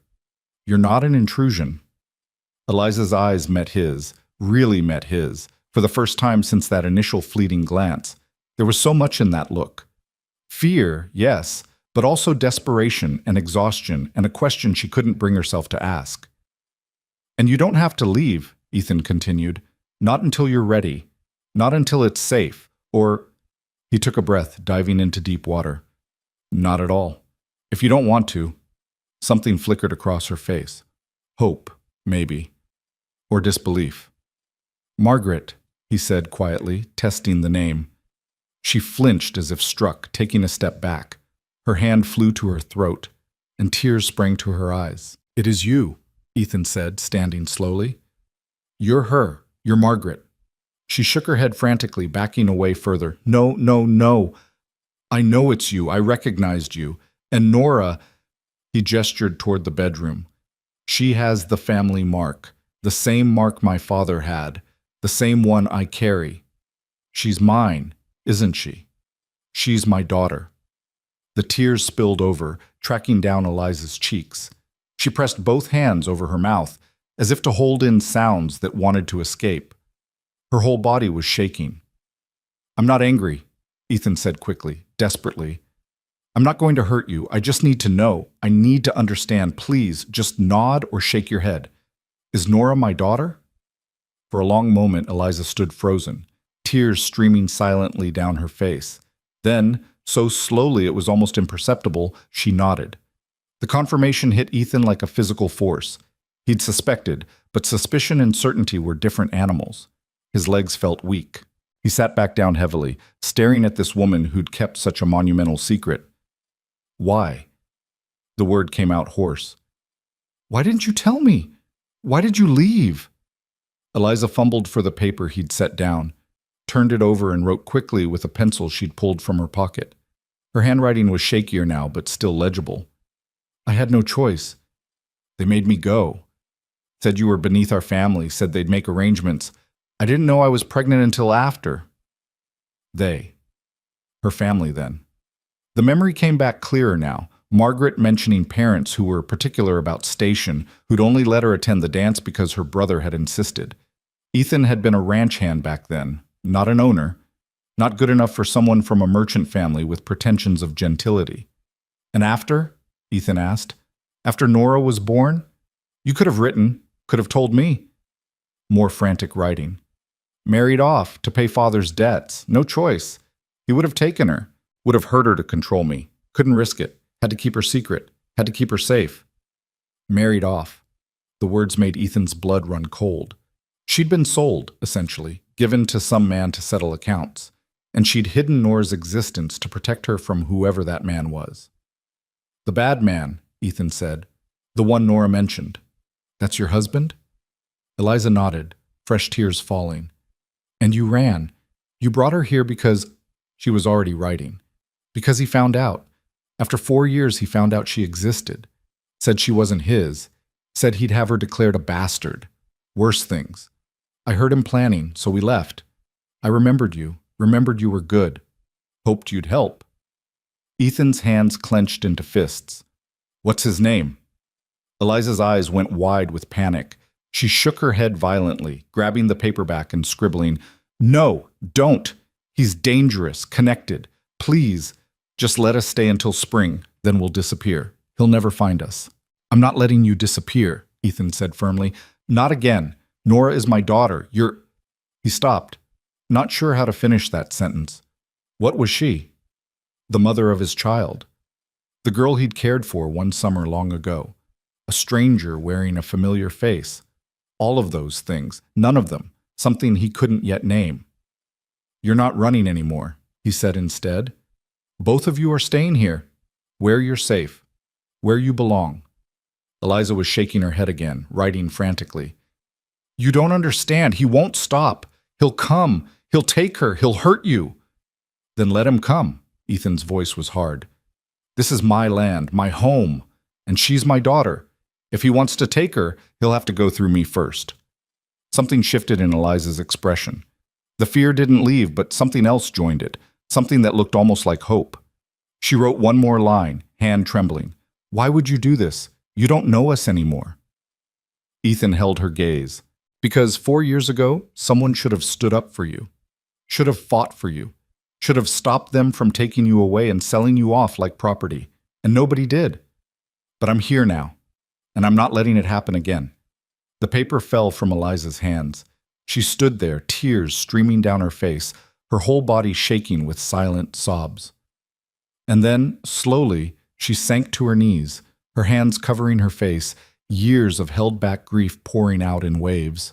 You're not an intrusion. Eliza's eyes met his, really met his, for the first time since that initial fleeting glance. There was so much in that look. Fear, yes, but also desperation and exhaustion and a question she couldn't bring herself to ask. And you don't have to leave, Ethan continued. Not until you're ready. Not until it's safe. Or, he took a breath, diving into deep water. Not at all. If you don't want to. Something flickered across her face. Hope, maybe. Or disbelief. Margaret, he said quietly, testing the name. She flinched as if struck, taking a step back. Her hand flew to her throat, and tears sprang to her eyes. It is you, Ethan said, standing slowly. You're her. You're Margaret. She shook her head frantically, backing away further. No, no, no. I know it's you. I recognized you. And Nora, he gestured toward the bedroom. She has the family mark, the same mark my father had, the same one I carry. She's mine, isn't she? She's my daughter. The tears spilled over, tracking down Eliza's cheeks. She pressed both hands over her mouth, as if to hold in sounds that wanted to escape. Her whole body was shaking. I'm not angry, Ethan said quickly, desperately. I'm not going to hurt you. I just need to know. I need to understand. Please, just nod or shake your head. Is Nora my daughter? For a long moment, Eliza stood frozen, tears streaming silently down her face. Then, so slowly it was almost imperceptible, she nodded. The confirmation hit Ethan like a physical force. He'd suspected, but suspicion and certainty were different animals. His legs felt weak. He sat back down heavily, staring at this woman who'd kept such a monumental secret. Why? The word came out hoarse. Why didn't you tell me? Why did you leave? Eliza fumbled for the paper he'd set down, turned it over and wrote quickly with a pencil she'd pulled from her pocket. Her handwriting was shakier now, but still legible. I had no choice. They made me go. Said you were beneath our family, said they'd make arrangements. I didn't know I was pregnant until after. They. Her family, then. The memory came back clearer now. Margaret mentioning parents who were particular about Station, who'd only let her attend the dance because her brother had insisted. Ethan had been a ranch hand back then, not an owner, not good enough for someone from a merchant family with pretensions of gentility. And after? Ethan asked. After Nora was born? You could have written, could have told me. More frantic writing. Married off to pay father's debts. No choice. He would have taken her. Would have hurt her to control me. Couldn't risk it. Had to keep her secret. Had to keep her safe. Married off. The words made Ethan's blood run cold. She'd been sold, essentially, given to some man to settle accounts. And she'd hidden Nora's existence to protect her from whoever that man was. The bad man, Ethan said. The one Nora mentioned. That's your husband? Eliza nodded, fresh tears falling. And you ran. You brought her here because... She was already writing. Because he found out. After 4 years, he found out she existed. Said she wasn't his. Said he'd have her declared a bastard. Worse things. I heard him planning, so we left. I remembered you were good. Hoped you'd help. Ethan's hands clenched into fists. What's his name? Eliza's eyes went wide with panic. She shook her head violently, grabbing the paperback and scribbling, No, don't. He's dangerous, connected. Please, just let us stay until spring, then we'll disappear. He'll never find us. I'm not letting you disappear, Ethan said firmly. Not again. Nora is my daughter. He stopped, not sure how to finish that sentence. What was she? The mother of his child. The girl he'd cared for one summer long ago. A stranger wearing a familiar face. All of those things, none of them, something he couldn't yet name. You're not running anymore, he said instead. Both of you are staying here, where you're safe, where you belong. Eliza was shaking her head again, writing frantically. You don't understand. He won't stop. He'll come. He'll take her. He'll hurt you. Then let him come. Ethan's voice was hard. This is my land, my home, and she's my daughter. If he wants to take her, he'll have to go through me first. Something shifted in Eliza's expression. The fear didn't leave, but something else joined it, something that looked almost like hope. She wrote one more line, hand trembling. "Why would you do this? You don't know us anymore." Ethan held her gaze. "Because 4 years ago, someone should have stood up for you, should have fought for you, should have stopped them from taking you away and selling you off like property, and nobody did. But I'm here now, and I'm not letting it happen again." The paper fell from Eliza's hands. She stood there, tears streaming down her face, her whole body shaking with silent sobs. And then, slowly, she sank to her knees, her hands covering her face, years of held-back grief pouring out in waves.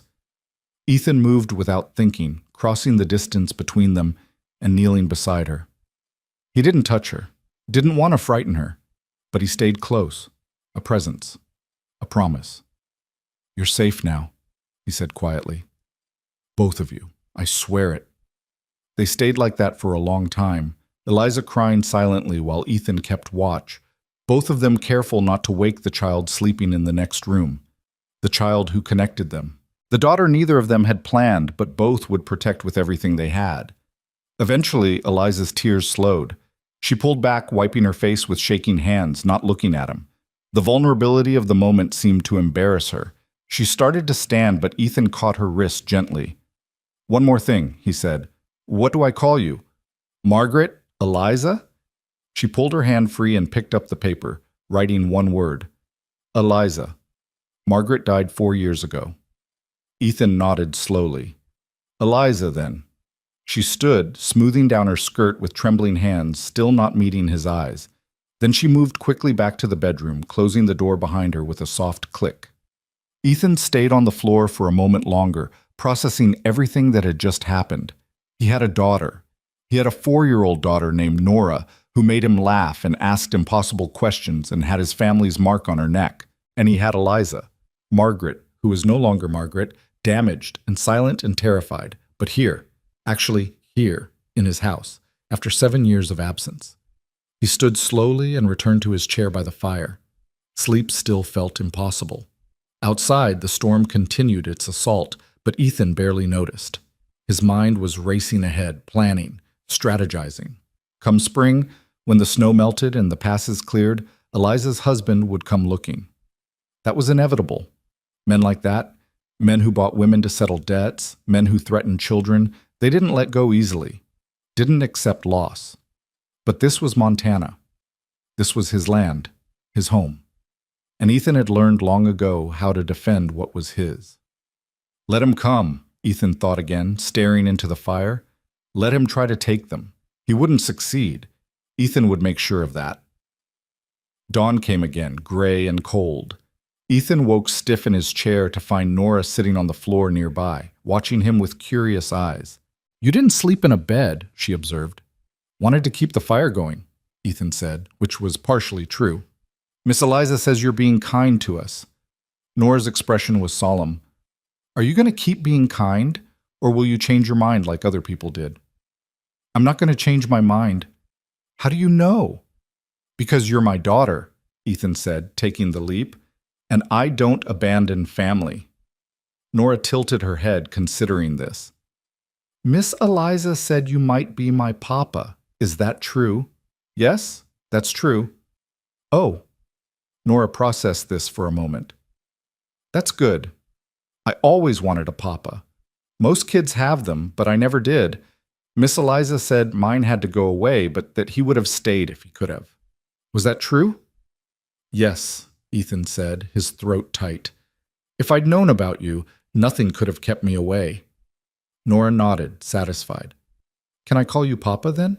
Ethan moved without thinking, crossing the distance between them and kneeling beside her. He didn't touch her, didn't want to frighten her, but he stayed close, a presence, a promise. "You're safe now," he said quietly. "Both of you, I swear it." They stayed like that for a long time, Eliza crying silently while Ethan kept watch, both of them careful not to wake the child sleeping in the next room, the child who connected them. The daughter neither of them had planned, but both would protect with everything they had. Eventually, Eliza's tears slowed. She pulled back, wiping her face with shaking hands, not looking at him. The vulnerability of the moment seemed to embarrass her. She started to stand, but Ethan caught her wrist gently. "One more thing," he said. "What do I call you? Margaret? Eliza?" She pulled her hand free and picked up the paper, writing one word. "Eliza. Margaret died 4 years ago." Ethan nodded slowly. "Eliza, then." She stood, smoothing down her skirt with trembling hands, still not meeting his eyes. Then she moved quickly back to the bedroom, closing the door behind her with a soft click. Ethan stayed on the floor for a moment longer, processing everything that had just happened. He had a daughter. He had a 4-year-old daughter named Nora, who made him laugh and asked impossible questions and had his family's mark on her neck. And he had Eliza, Margaret, who was no longer Margaret, damaged and silent and terrified, but here, actually here, in his house, after 7 years of absence. He stood slowly and returned to his chair by the fire. Sleep still felt impossible. Outside, the storm continued its assault, but Ethan barely noticed. His mind was racing ahead, planning, strategizing. Come spring, when the snow melted and the passes cleared, Eliza's husband would come looking. That was inevitable. Men like that, men who bought women to settle debts, men who threatened children, they didn't let go easily, didn't accept loss. But this was Montana. This was his land, his home. And Ethan had learned long ago how to defend what was his. Let him come, Ethan thought again, staring into the fire. Let him try to take them. He wouldn't succeed. Ethan would make sure of that. Dawn came again, gray and cold. Ethan woke stiff in his chair to find Nora sitting on the floor nearby, watching him with curious eyes. "You didn't sleep in a bed," she observed. "Wanted to keep the fire going," Ethan said, which was partially true. "Miss Eliza says you're being kind to us." Nora's expression was solemn. "Are you going to keep being kind, or will you change your mind like other people did?" "I'm not going to change my mind." "How do you know?" "Because you're my daughter," Ethan said, taking the leap. "And I don't abandon family." Nora tilted her head, considering this. "Miss Eliza said you might be my papa. Is that true?" "Yes, that's true." "Oh." Nora processed this for a moment. "That's good. I always wanted a papa. Most kids have them, but I never did. Miss Eliza said mine had to go away, but that he would have stayed if he could have. Was that true?" "Yes," Ethan said, his throat tight. "If I'd known about you, nothing could have kept me away." Nora nodded, satisfied. "Can I call you Papa, then,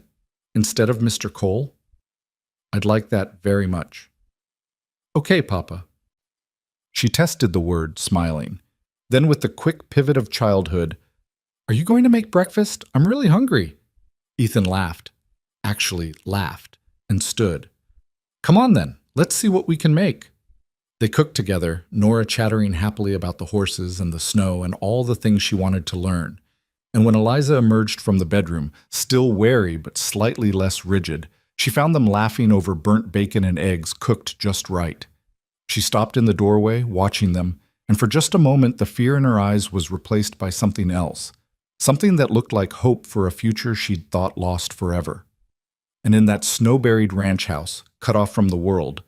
instead of Mr. Cole?" "I'd like that very much." "Okay, Papa." She tested the word, smiling. Then with the quick pivot of childhood, "Are you going to make breakfast? I'm really hungry." Ethan laughed, actually laughed, and stood. "Come on then, let's see what we can make." They cooked together, Nora chattering happily about the horses and the snow and all the things she wanted to learn. And when Eliza emerged from the bedroom, still wary but slightly less rigid, she found them laughing over burnt bacon and eggs cooked just right. She stopped in the doorway, watching them, And for just a moment, the fear in her eyes was replaced by something else, something that looked like hope for a future she'd thought lost forever. And in that snow-buried ranch house, cut off from the world,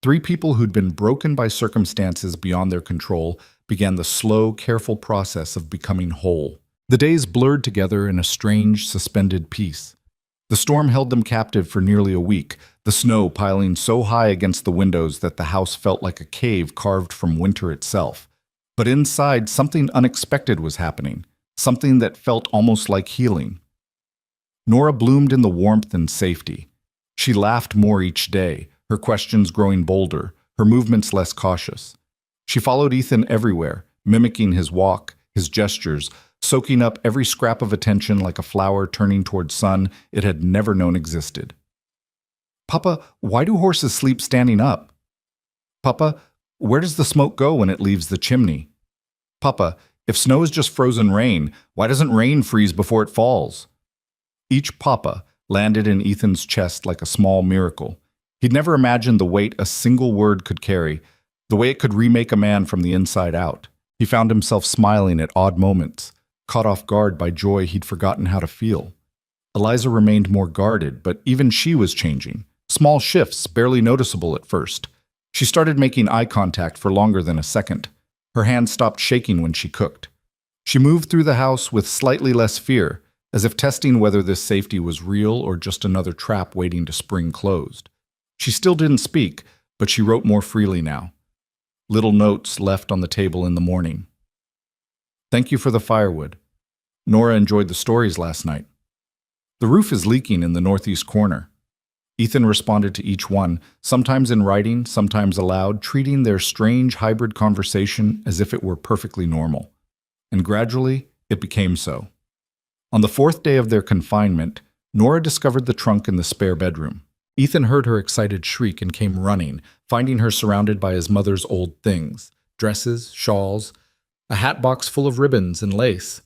three people who'd been broken by circumstances beyond their control began the slow, careful process of becoming whole. The days blurred together in a strange, suspended peace. The storm held them captive for nearly a week, the snow piling so high against the windows that the house felt like a cave carved from winter itself. But inside, something unexpected was happening, something that felt almost like healing. Nora bloomed in the warmth and safety. She laughed more each day, her questions growing bolder, her movements less cautious. She followed Ethan everywhere, mimicking his walk, his gestures, soaking up every scrap of attention like a flower turning toward sun it had never known existed. "Papa, why do horses sleep standing up?" "Papa, where does the smoke go when it leaves the chimney?" "Papa, if snow is just frozen rain, why doesn't rain freeze before it falls?" Each papa landed in Ethan's chest like a small miracle. He'd never imagined the weight a single word could carry, the way it could remake a man from the inside out. He found himself smiling at odd moments, caught off guard by joy he'd forgotten how to feel. Eliza remained more guarded, but even she was changing. Small shifts, barely noticeable at first. She started making eye contact for longer than a second. Her hand stopped shaking when she cooked. She moved through the house with slightly less fear, as if testing whether this safety was real or just another trap waiting to spring closed. She still didn't speak, but she wrote more freely now. Little notes left on the table in the morning. "Thank you for the firewood. Nora enjoyed the stories last night. The roof is leaking in the northeast corner." Ethan responded to each one, sometimes in writing, sometimes aloud, treating their strange hybrid conversation as if it were perfectly normal. And gradually, it became so. On the fourth day of their confinement, Nora discovered the trunk in the spare bedroom. Ethan heard her excited shriek and came running, finding her surrounded by his mother's old things, dresses, shawls, a hat box full of ribbons and lace.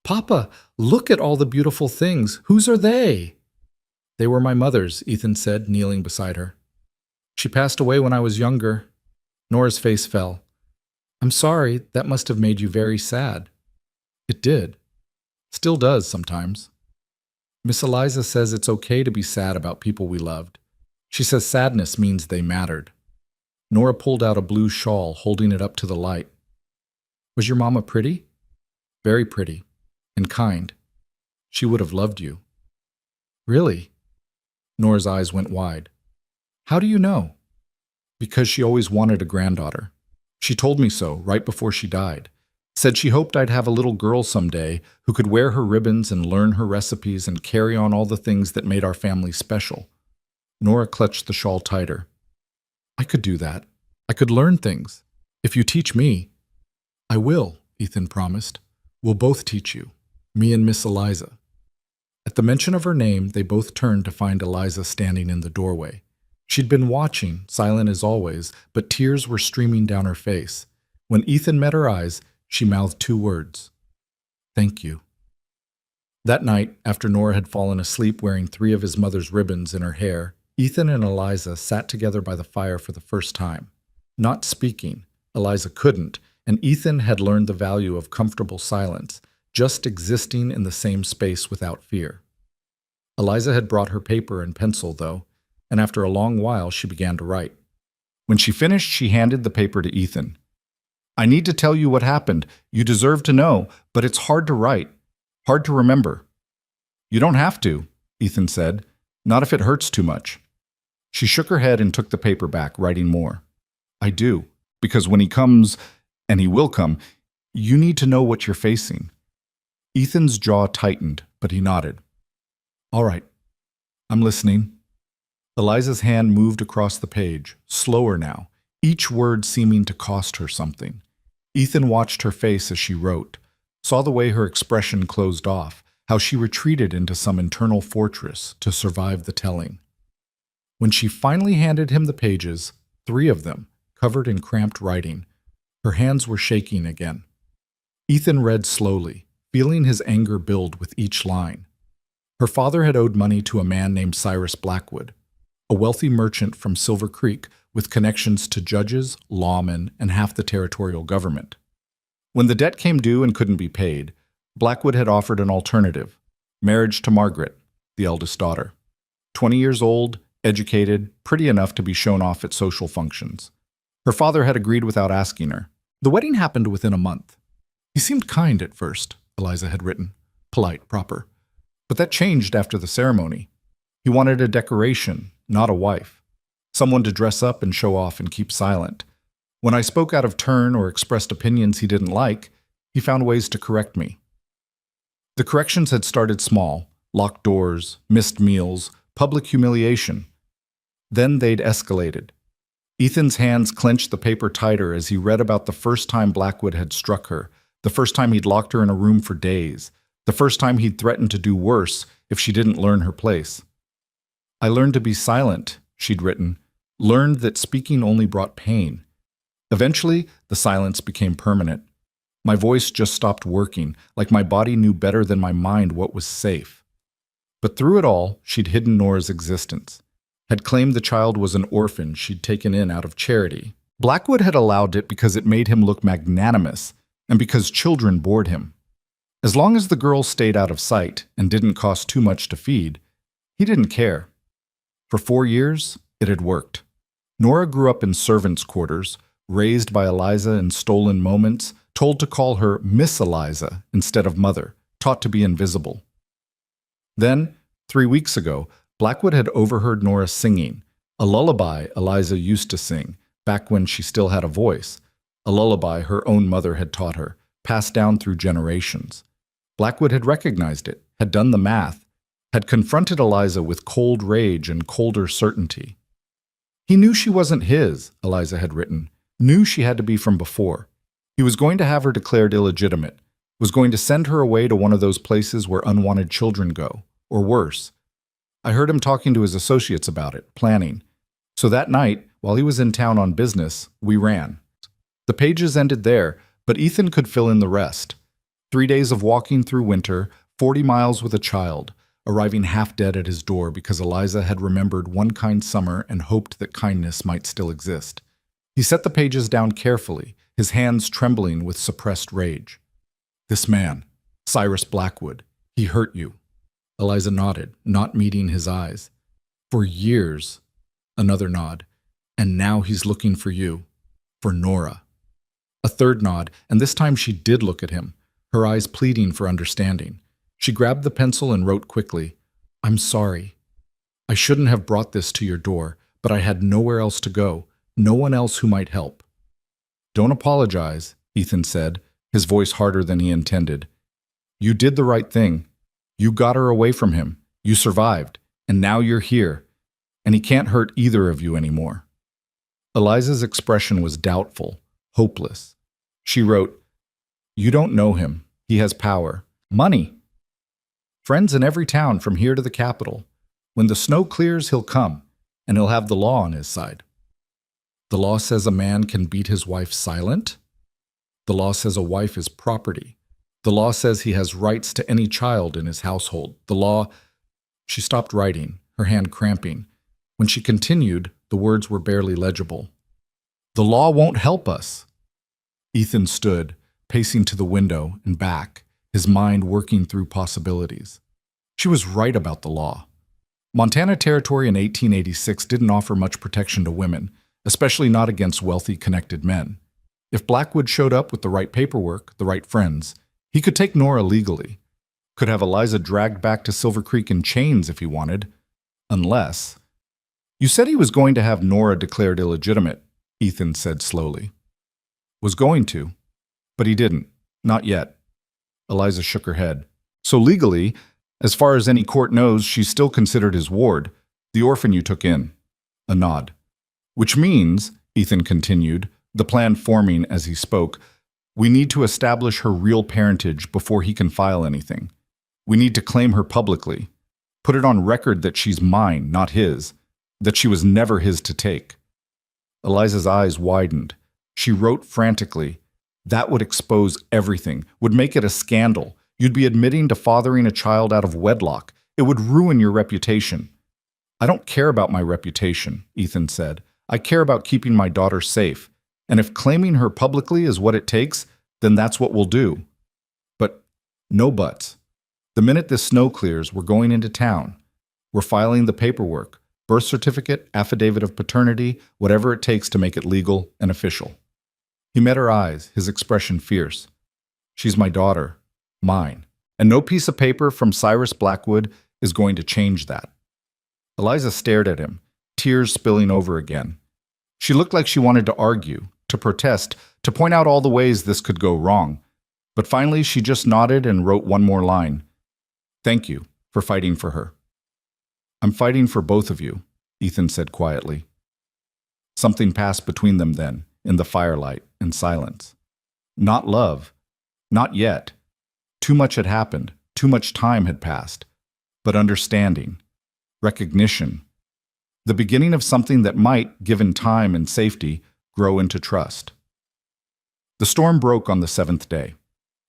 "Papa, look at all the beautiful things. Whose are they?" "They were my mother's," Ethan said, kneeling beside her. "She passed away when I was younger." Nora's face fell. "I'm sorry, that must have made you very sad." "It did. Still does sometimes. Miss Eliza says it's okay to be sad about people we loved. She says sadness means they mattered." Nora pulled out a blue shawl, holding it up to the light. "Was your mama pretty?" "Very pretty. And kind. She would have loved you." "Really?" Nora's eyes went wide. "How do you know?" "Because she always wanted a granddaughter. She told me so right before she died. Said she hoped I'd have a little girl someday who could wear her ribbons and learn her recipes and carry on all the things that made our family special." Nora clutched the shawl tighter. "I could do that. I could learn things. If you teach me." "I will," Ethan promised. "We'll both teach you. Me and Miss Eliza." At the mention of her name, they both turned to find Eliza standing in the doorway. She'd been watching, silent as always, but tears were streaming down her face. When Ethan met her eyes, she mouthed two words. "Thank you." That night, after Nora had fallen asleep wearing 3 of his mother's ribbons in her hair, Ethan and Eliza sat together by the fire for the first time. Not speaking, Eliza couldn't, and Ethan had learned the value of comfortable silence, just existing in the same space without fear. Eliza had brought her paper and pencil, though, and after a long while she began to write. When she finished, she handed the paper to Ethan. "I need to tell you what happened. You deserve to know, but it's hard to write, hard to remember." "You don't have to," Ethan said, "not if it hurts too much." She shook her head and took the paper back, writing more. "I do, because when he comes, and he will come, you need to know what you're facing." Ethan's jaw tightened, but he nodded. "All right, I'm listening." Eliza's hand moved across the page, slower now, each word seeming to cost her something. Ethan watched her face as she wrote, saw the way her expression closed off, how she retreated into some internal fortress to survive the telling. When she finally handed him the pages, 3 of them, covered in cramped writing, her hands were shaking again. Ethan read slowly, feeling his anger build with each line. Her father had owed money to a man named Cyrus Blackwood. a wealthy merchant from Silver Creek with connections to judges, lawmen, and half the territorial government. When the debt came due and couldn't be paid, Blackwood had offered an alternative: marriage to Margaret, the eldest daughter. 20 years old, educated, pretty enough to be shown off at social functions. Her father had agreed without asking her. The wedding happened within a month. He seemed kind at first, Eliza had written. Polite, proper. But that changed after the ceremony. He wanted a decoration, not a wife. Someone to dress up and show off and keep silent. When I spoke out of turn or expressed opinions he didn't like, he found ways to correct me. The corrections had started small: locked doors, missed meals, public humiliation. Then they'd escalated. Ethan's hands clenched the paper tighter as he read about the first time Blackwood had struck her, the first time he'd locked her in a room for days, the first time he'd threatened to do worse if she didn't learn her place. I learned to be silent, she'd written, learned that speaking only brought pain. Eventually, the silence became permanent. My voice just stopped working, like my body knew better than my mind what was safe. But through it all, she'd hidden Nora's existence, had claimed the child was an orphan she'd taken in out of charity. Blackwood had allowed it because it made him look magnanimous, and because children bored him. As long as the girl stayed out of sight and didn't cost too much to feed, he didn't care. For 4 years, it had worked. Nora grew up in servants' quarters, raised by Eliza in stolen moments, told to call her Miss Eliza instead of Mother, taught to be invisible. Then, 3 weeks ago, Blackwood had overheard Nora singing, a lullaby Eliza used to sing, back when she still had a voice, a lullaby her own mother had taught her, passed down through generations. Blackwood had recognized it, had done the math, had confronted Eliza with cold rage and colder certainty. He knew she wasn't his, Eliza had written, knew she had to be from before. He was going to have her declared illegitimate, was going to send her away to one of those places where unwanted children go, or worse. I heard him talking to his associates about it, planning. So that night, while he was in town on business, we ran. The pages ended there, but Ethan could fill in the rest. 3 days of walking through winter, 40 miles with a child, arriving half dead at his door because Eliza had remembered one kind summer and hoped that kindness might still exist. He set the pages down carefully, his hands trembling with suppressed rage. This man, Cyrus Blackwood, he hurt you. Eliza nodded, not meeting his eyes. For years, another nod, and now he's looking for you, for Nora. A third nod, and this time she did look at him, her eyes pleading for understanding. She grabbed the pencil and wrote quickly, I'm sorry. I shouldn't have brought this to your door, but I had nowhere else to go, no one else who might help. Don't apologize, Ethan said, his voice harder than he intended. You did the right thing. You got her away from him. You survived. And now you're here. And he can't hurt either of you anymore. Eliza's expression was doubtful, hopeless. She wrote, You don't know him. He has power. Money. Friends in every town from here to the capital. When the snow clears, he'll come, and he'll have the law on his side. The law says a man can beat his wife silent. The law says a wife is property. The law says he has rights to any child in his household. The law... She stopped writing, her hand cramping. When she continued, the words were barely legible. The law won't help us. Ethan stood, pacing to the window and back, his mind working through possibilities. She was right about the law. Montana Territory in 1886 didn't offer much protection to women, especially not against wealthy, connected men. If Blackwood showed up with the right paperwork, the right friends, he could take Nora legally, could have Eliza dragged back to Silver Creek in chains if he wanted, unless... You said he was going to have Nora declared illegitimate, Ethan said slowly. Was going to, but he didn't, not yet. Eliza shook her head. So legally, as far as any court knows, she's still considered his ward, the orphan you took in. A nod. Which means, Ethan continued, the plan forming as he spoke, we need to establish her real parentage before he can file anything. We need to claim her publicly. Put it on record that she's mine, not his. That she was never his to take. Eliza's eyes widened. She wrote frantically. That would expose everything, would make it a scandal. You'd be admitting to fathering a child out of wedlock. It would ruin your reputation. I don't care about my reputation, Ethan said. I care about keeping my daughter safe. And if claiming her publicly is what it takes, then that's what we'll do. But no buts. The minute this snow clears, we're going into town. We're filing the paperwork, birth certificate, affidavit of paternity, whatever it takes to make it legal and official. He met her eyes, his expression fierce. She's my daughter, mine, and no piece of paper from Cyrus Blackwood is going to change that. Eliza stared at him, tears spilling over again. She looked like she wanted to argue, to protest, to point out all the ways this could go wrong. But finally, she just nodded and wrote one more line. Thank you for fighting for her. I'm fighting for both of you, Ethan said quietly. Something passed between them then, in the firelight and silence. Not love. Not yet. Too much had happened. Too much time had passed. But understanding. Recognition. The beginning of something that might, given time and safety, grow into trust. The storm broke on the 7th day.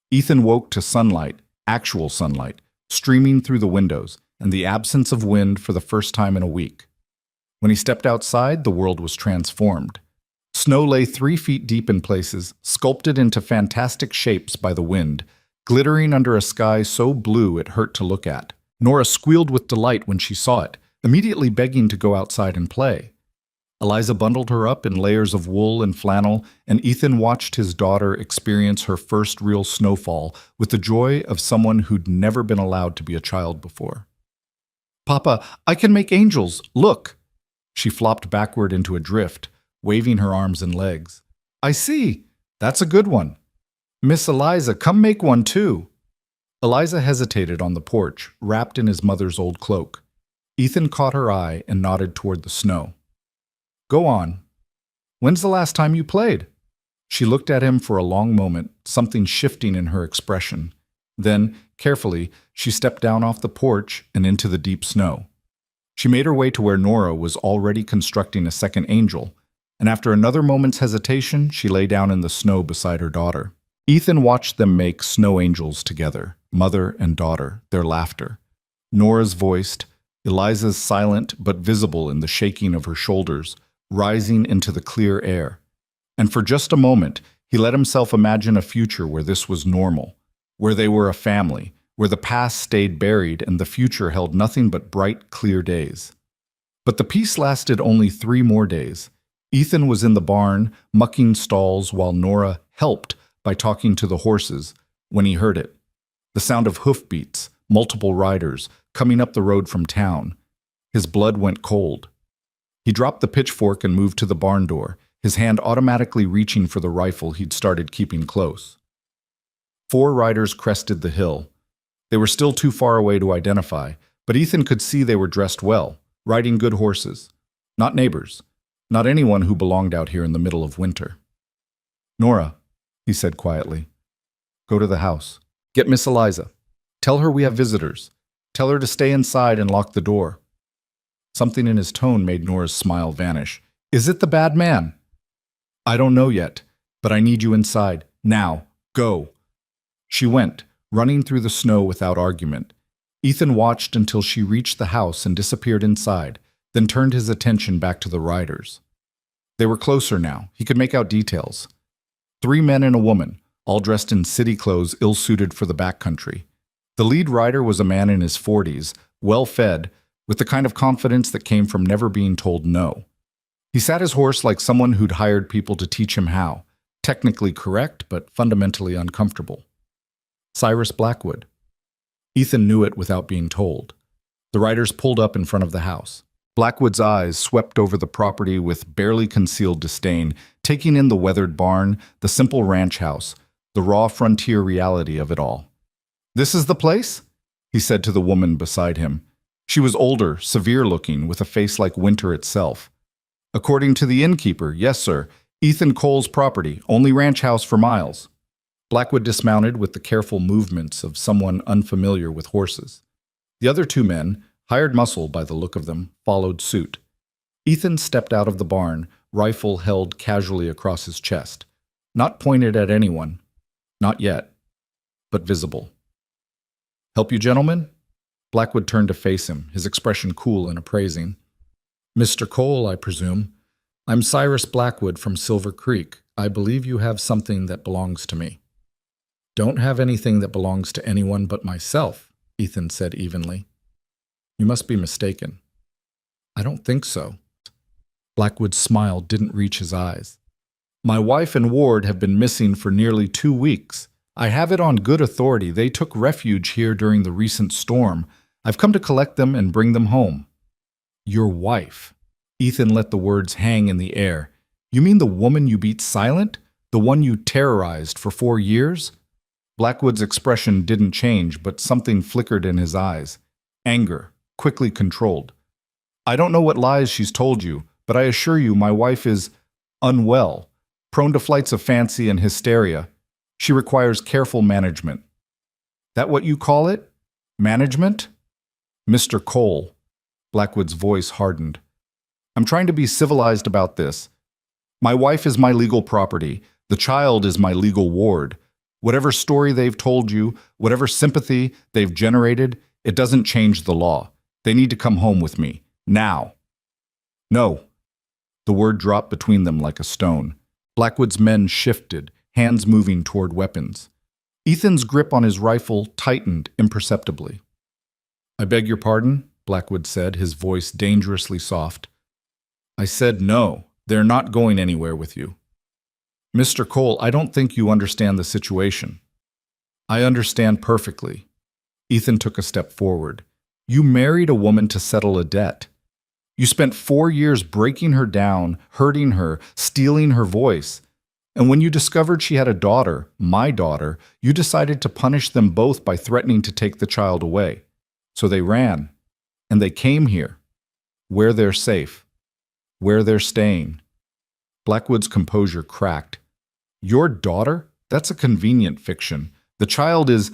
Ethan woke to sunlight, actual sunlight, streaming through the windows, and the absence of wind for the first time in a week. When he stepped outside, the world was transformed. Snow lay 3 feet deep in places, sculpted into fantastic shapes by the wind, glittering under a sky so blue it hurt to look at. Nora squealed with delight when she saw it, immediately begging to go outside and play. Eliza bundled her up in layers of wool and flannel, and Ethan watched his daughter experience her first real snowfall with the joy of someone who'd never been allowed to be a child before. Papa, I can make angels, look! She flopped backward into a drift, waving her arms and legs. I see! That's a good one. Miss Eliza, come make one too. Eliza hesitated on the porch, wrapped in his mother's old cloak. Ethan caught her eye and nodded toward the snow. Go on. When's the last time you played? She looked at him for a long moment, something shifting in her expression. Then, carefully, she stepped down off the porch and into the deep snow. She made her way to where Nora was already constructing a second angel, and after another moment's hesitation, she lay down in the snow beside her daughter. Ethan watched them make snow angels together, mother and daughter, their laughter. Nora's voiced, Eliza's silent but visible in the shaking of her shoulders, rising into the clear air. And for just a moment, he let himself imagine a future where this was normal, where they were a family, where the past stayed buried and the future held nothing but bright, clear days. But the peace lasted only 3 more days. Ethan was in the barn, mucking stalls while Nora helped by talking to the horses when he heard it. The sound of hoofbeats, multiple riders, coming up the road from town. His blood went cold. He dropped the pitchfork and moved to the barn door, his hand automatically reaching for the rifle he'd started keeping close. 4 riders crested the hill. They were still too far away to identify, but Ethan could see they were dressed well, riding good horses. Not neighbors, not anyone who belonged out here in the middle of winter. Nora, he said quietly, go to the house. Get Miss Eliza. Tell her we have visitors. Tell her to stay inside and lock the door. Something in his tone made Nora's smile vanish. Is it the bad man? I don't know yet, but I need you inside. Now, go. She went, running through the snow without argument. Ethan watched until she reached the house and disappeared inside, then turned his attention back to the riders. They were closer now. He could make out details. 3 men and a woman, all dressed in city clothes ill-suited for the backcountry. The lead rider was a man in his 40s, well-fed, with the kind of confidence that came from never being told no. He sat his horse like someone who'd hired people to teach him how, technically correct but fundamentally uncomfortable. Cyrus Blackwood. Ethan knew it without being told. The riders pulled up in front of the house. Blackwood's eyes swept over the property with barely concealed disdain, taking in the weathered barn, the simple ranch house, the raw frontier reality of it all. This is the place? He said to the woman beside him. She was older, severe-looking, with a face like winter itself. According to the innkeeper, yes, sir, Ethan Cole's property, only ranch house for miles. Blackwood dismounted with the careful movements of someone unfamiliar with horses. The other 2 men, hired muscle by the look of them, followed suit. Ethan stepped out of the barn, rifle held casually across his chest. Not pointed at anyone. Not yet. But visible. Help you, gentlemen? Blackwood turned to face him, his expression cool and appraising. Mr. Cole, I presume. I'm Cyrus Blackwood from Silver Creek. I believe you have something that belongs to me. Don't have anything that belongs to anyone but myself, Ethan said evenly. You must be mistaken. I don't think so. Blackwood's smile didn't reach his eyes. My wife and ward have been missing for nearly 2 weeks. I have it on good authority they took refuge here during the recent storm. I've come to collect them and bring them home. Your wife. Ethan let the words hang in the air. You mean the woman you beat silent? The one you terrorized for 4 years? Blackwood's expression didn't change, but something flickered in his eyes. Anger, quickly controlled. I don't know what lies she's told you, but I assure you my wife is unwell, prone to flights of fancy and hysteria. She requires careful management. That what you call it? Management? Mr. Cole. Blackwood's voice hardened. I'm trying to be civilized about this. My wife is my legal property. The child is my legal ward. Whatever story they've told you, whatever sympathy they've generated, it doesn't change the law. They need to come home with me. Now. No. The word dropped between them like a stone. Blackwood's men shifted, hands moving toward weapons. Ethan's grip on his rifle tightened imperceptibly. I beg your pardon, Blackwood said, his voice dangerously soft. I said no. They're not going anywhere with you. Mr. Cole, I don't think you understand the situation. I understand perfectly. Ethan took a step forward. You married a woman to settle a debt. You spent 4 years breaking her down, hurting her, stealing her voice. And when you discovered she had a daughter, my daughter, you decided to punish them both by threatening to take the child away. So they ran. And they came here. Where they're safe. Where they're staying. Blackwood's composure cracked. Your daughter? That's a convenient fiction. The child is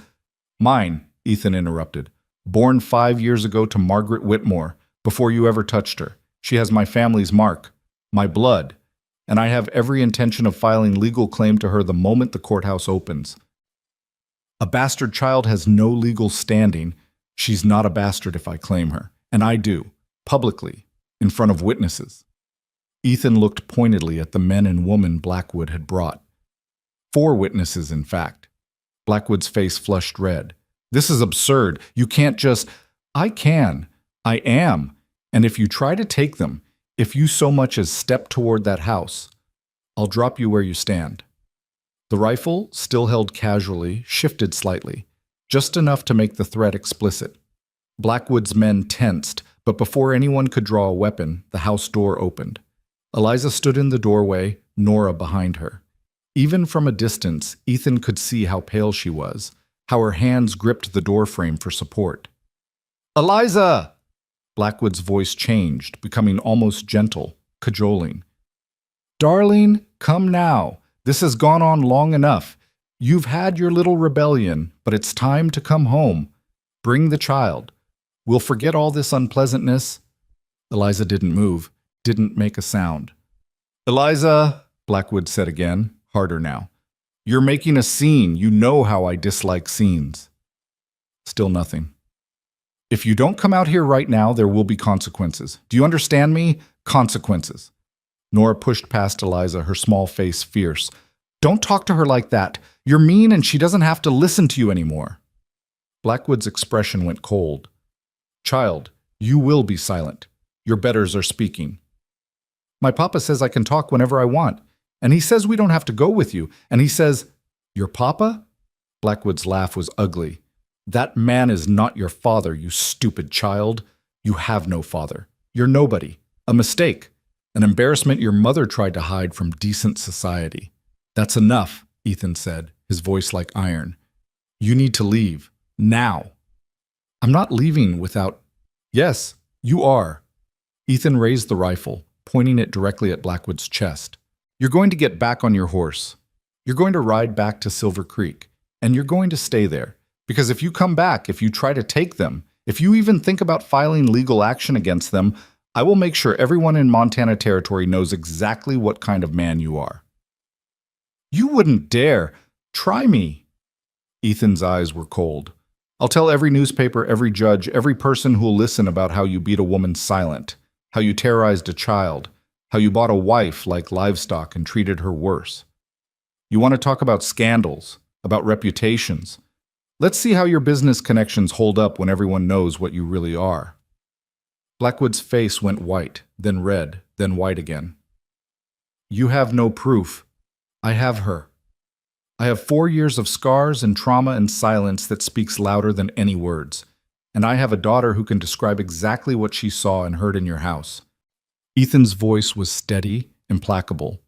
mine, Ethan interrupted. Born 5 years ago to Margaret Whitmore, before you ever touched her. She has my family's mark, my blood, and I have every intention of filing legal claim to her the moment the courthouse opens. A bastard child has no legal standing. She's not a bastard if I claim her, and I do, publicly, in front of witnesses. Ethan looked pointedly at the men and woman Blackwood had brought. 4 witnesses, in fact. Blackwood's face flushed red. This is absurd. You can't just... I can. I am. And if you try to take them, if you so much as step toward that house, I'll drop you where you stand. The rifle, still held casually, shifted slightly, just enough to make the threat explicit. Blackwood's men tensed, but before anyone could draw a weapon, the house door opened. Eliza stood in the doorway, Nora behind her. Even from a distance, Ethan could see how pale she was, how her hands gripped the doorframe for support. Eliza! Blackwood's voice changed, becoming almost gentle, cajoling. Darling, come now. This has gone on long enough. You've had your little rebellion, but it's time to come home. Bring the child. We'll forget all this unpleasantness. Eliza didn't move, didn't make a sound. Eliza, Blackwood said again, harder now. You're making a scene. You know how I dislike scenes. Still nothing. If you don't come out here right now, there will be consequences. Do you understand me? Consequences. Nora pushed past Eliza, her small face fierce. Don't talk to her like that. You're mean and she doesn't have to listen to you anymore. Blackwood's expression went cold. Child, you will be silent. Your betters are speaking. My papa says I can talk whenever I want. And he says we don't have to go with you. And he says, your papa? Blackwood's laugh was ugly. That man is not your father, you stupid child. You have no father. You're nobody. A mistake. An embarrassment your mother tried to hide from decent society. That's enough, Ethan said, his voice like iron. You need to leave. Now. I'm not leaving without... Yes, you are. Ethan raised the rifle, pointing it directly at Blackwood's chest. You're going to get back on your horse. You're going to ride back to Silver Creek, and you're going to stay there. Because if you come back, if you try to take them, if you even think about filing legal action against them, I will make sure everyone in Montana Territory knows exactly what kind of man you are. You wouldn't dare. Try me. Ethan's eyes were cold. I'll tell every newspaper, every judge, every person who'll listen about how you beat a woman silent. how you terrorized a child, how you bought a wife like livestock and treated her worse. You want to talk about scandals, about reputations. Let's see how your business connections hold up when everyone knows what you really are. Blackwood's face went white, then red, then white again. You have no proof. I have her. I have 4 years of scars and trauma and silence that speaks louder than any words. And I have a daughter who can describe exactly what she saw and heard in your house. Ethan's voice was steady, implacable.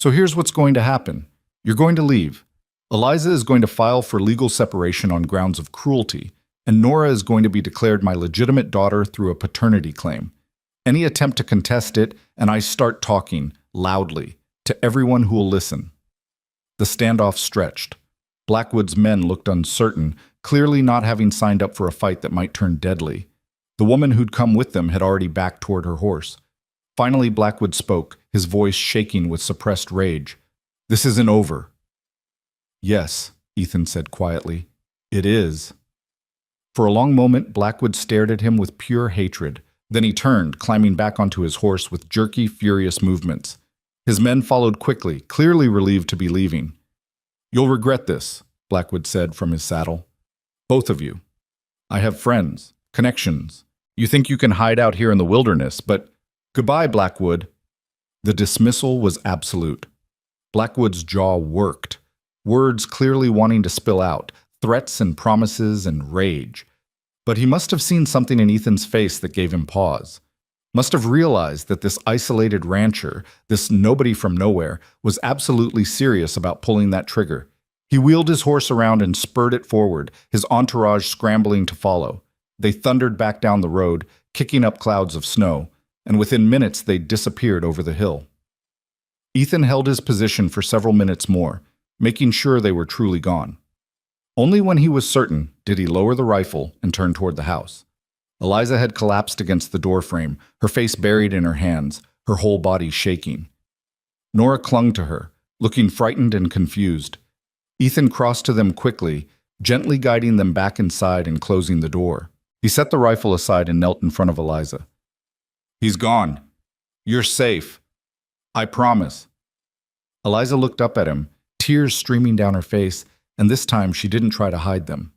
So here's what's going to happen. You're going to leave. Eliza is going to file for legal separation on grounds of cruelty, and Nora is going to be declared my legitimate daughter through a paternity claim. Any attempt to contest it, and I start talking, loudly, to everyone who will listen. The standoff stretched. Blackwood's men looked uncertain, clearly not having signed up for a fight that might turn deadly. The woman who'd come with them had already backed toward her horse. Finally, Blackwood spoke, his voice shaking with suppressed rage. This isn't over. Yes, Ethan said quietly. It is. For a long moment, Blackwood stared at him with pure hatred. Then he turned, climbing back onto his horse with jerky, furious movements. His men followed quickly, clearly relieved to be leaving. You'll regret this, Blackwood said from his saddle. Both of you. I have friends, connections. You think you can hide out here in the wilderness, but goodbye, Blackwood. The dismissal was absolute. Blackwood's jaw worked, words clearly wanting to spill out, threats and promises and rage. But he must have seen something in Ethan's face that gave him pause. Must have realized that this isolated rancher, this nobody from nowhere, was absolutely serious about pulling that trigger. He wheeled his horse around and spurred it forward, his entourage scrambling to follow. They thundered back down the road, kicking up clouds of snow, and within minutes they disappeared over the hill. Ethan held his position for several minutes more, making sure they were truly gone. Only when he was certain did he lower the rifle and turn toward the house. Eliza had collapsed against the doorframe, her face buried in her hands, her whole body shaking. Nora clung to her, looking frightened and confused. Ethan crossed to them quickly, gently guiding them back inside and closing the door. He set the rifle aside and knelt in front of Eliza. He's gone. You're safe. I promise. Eliza looked up at him, tears streaming down her face, and this time she didn't try to hide them.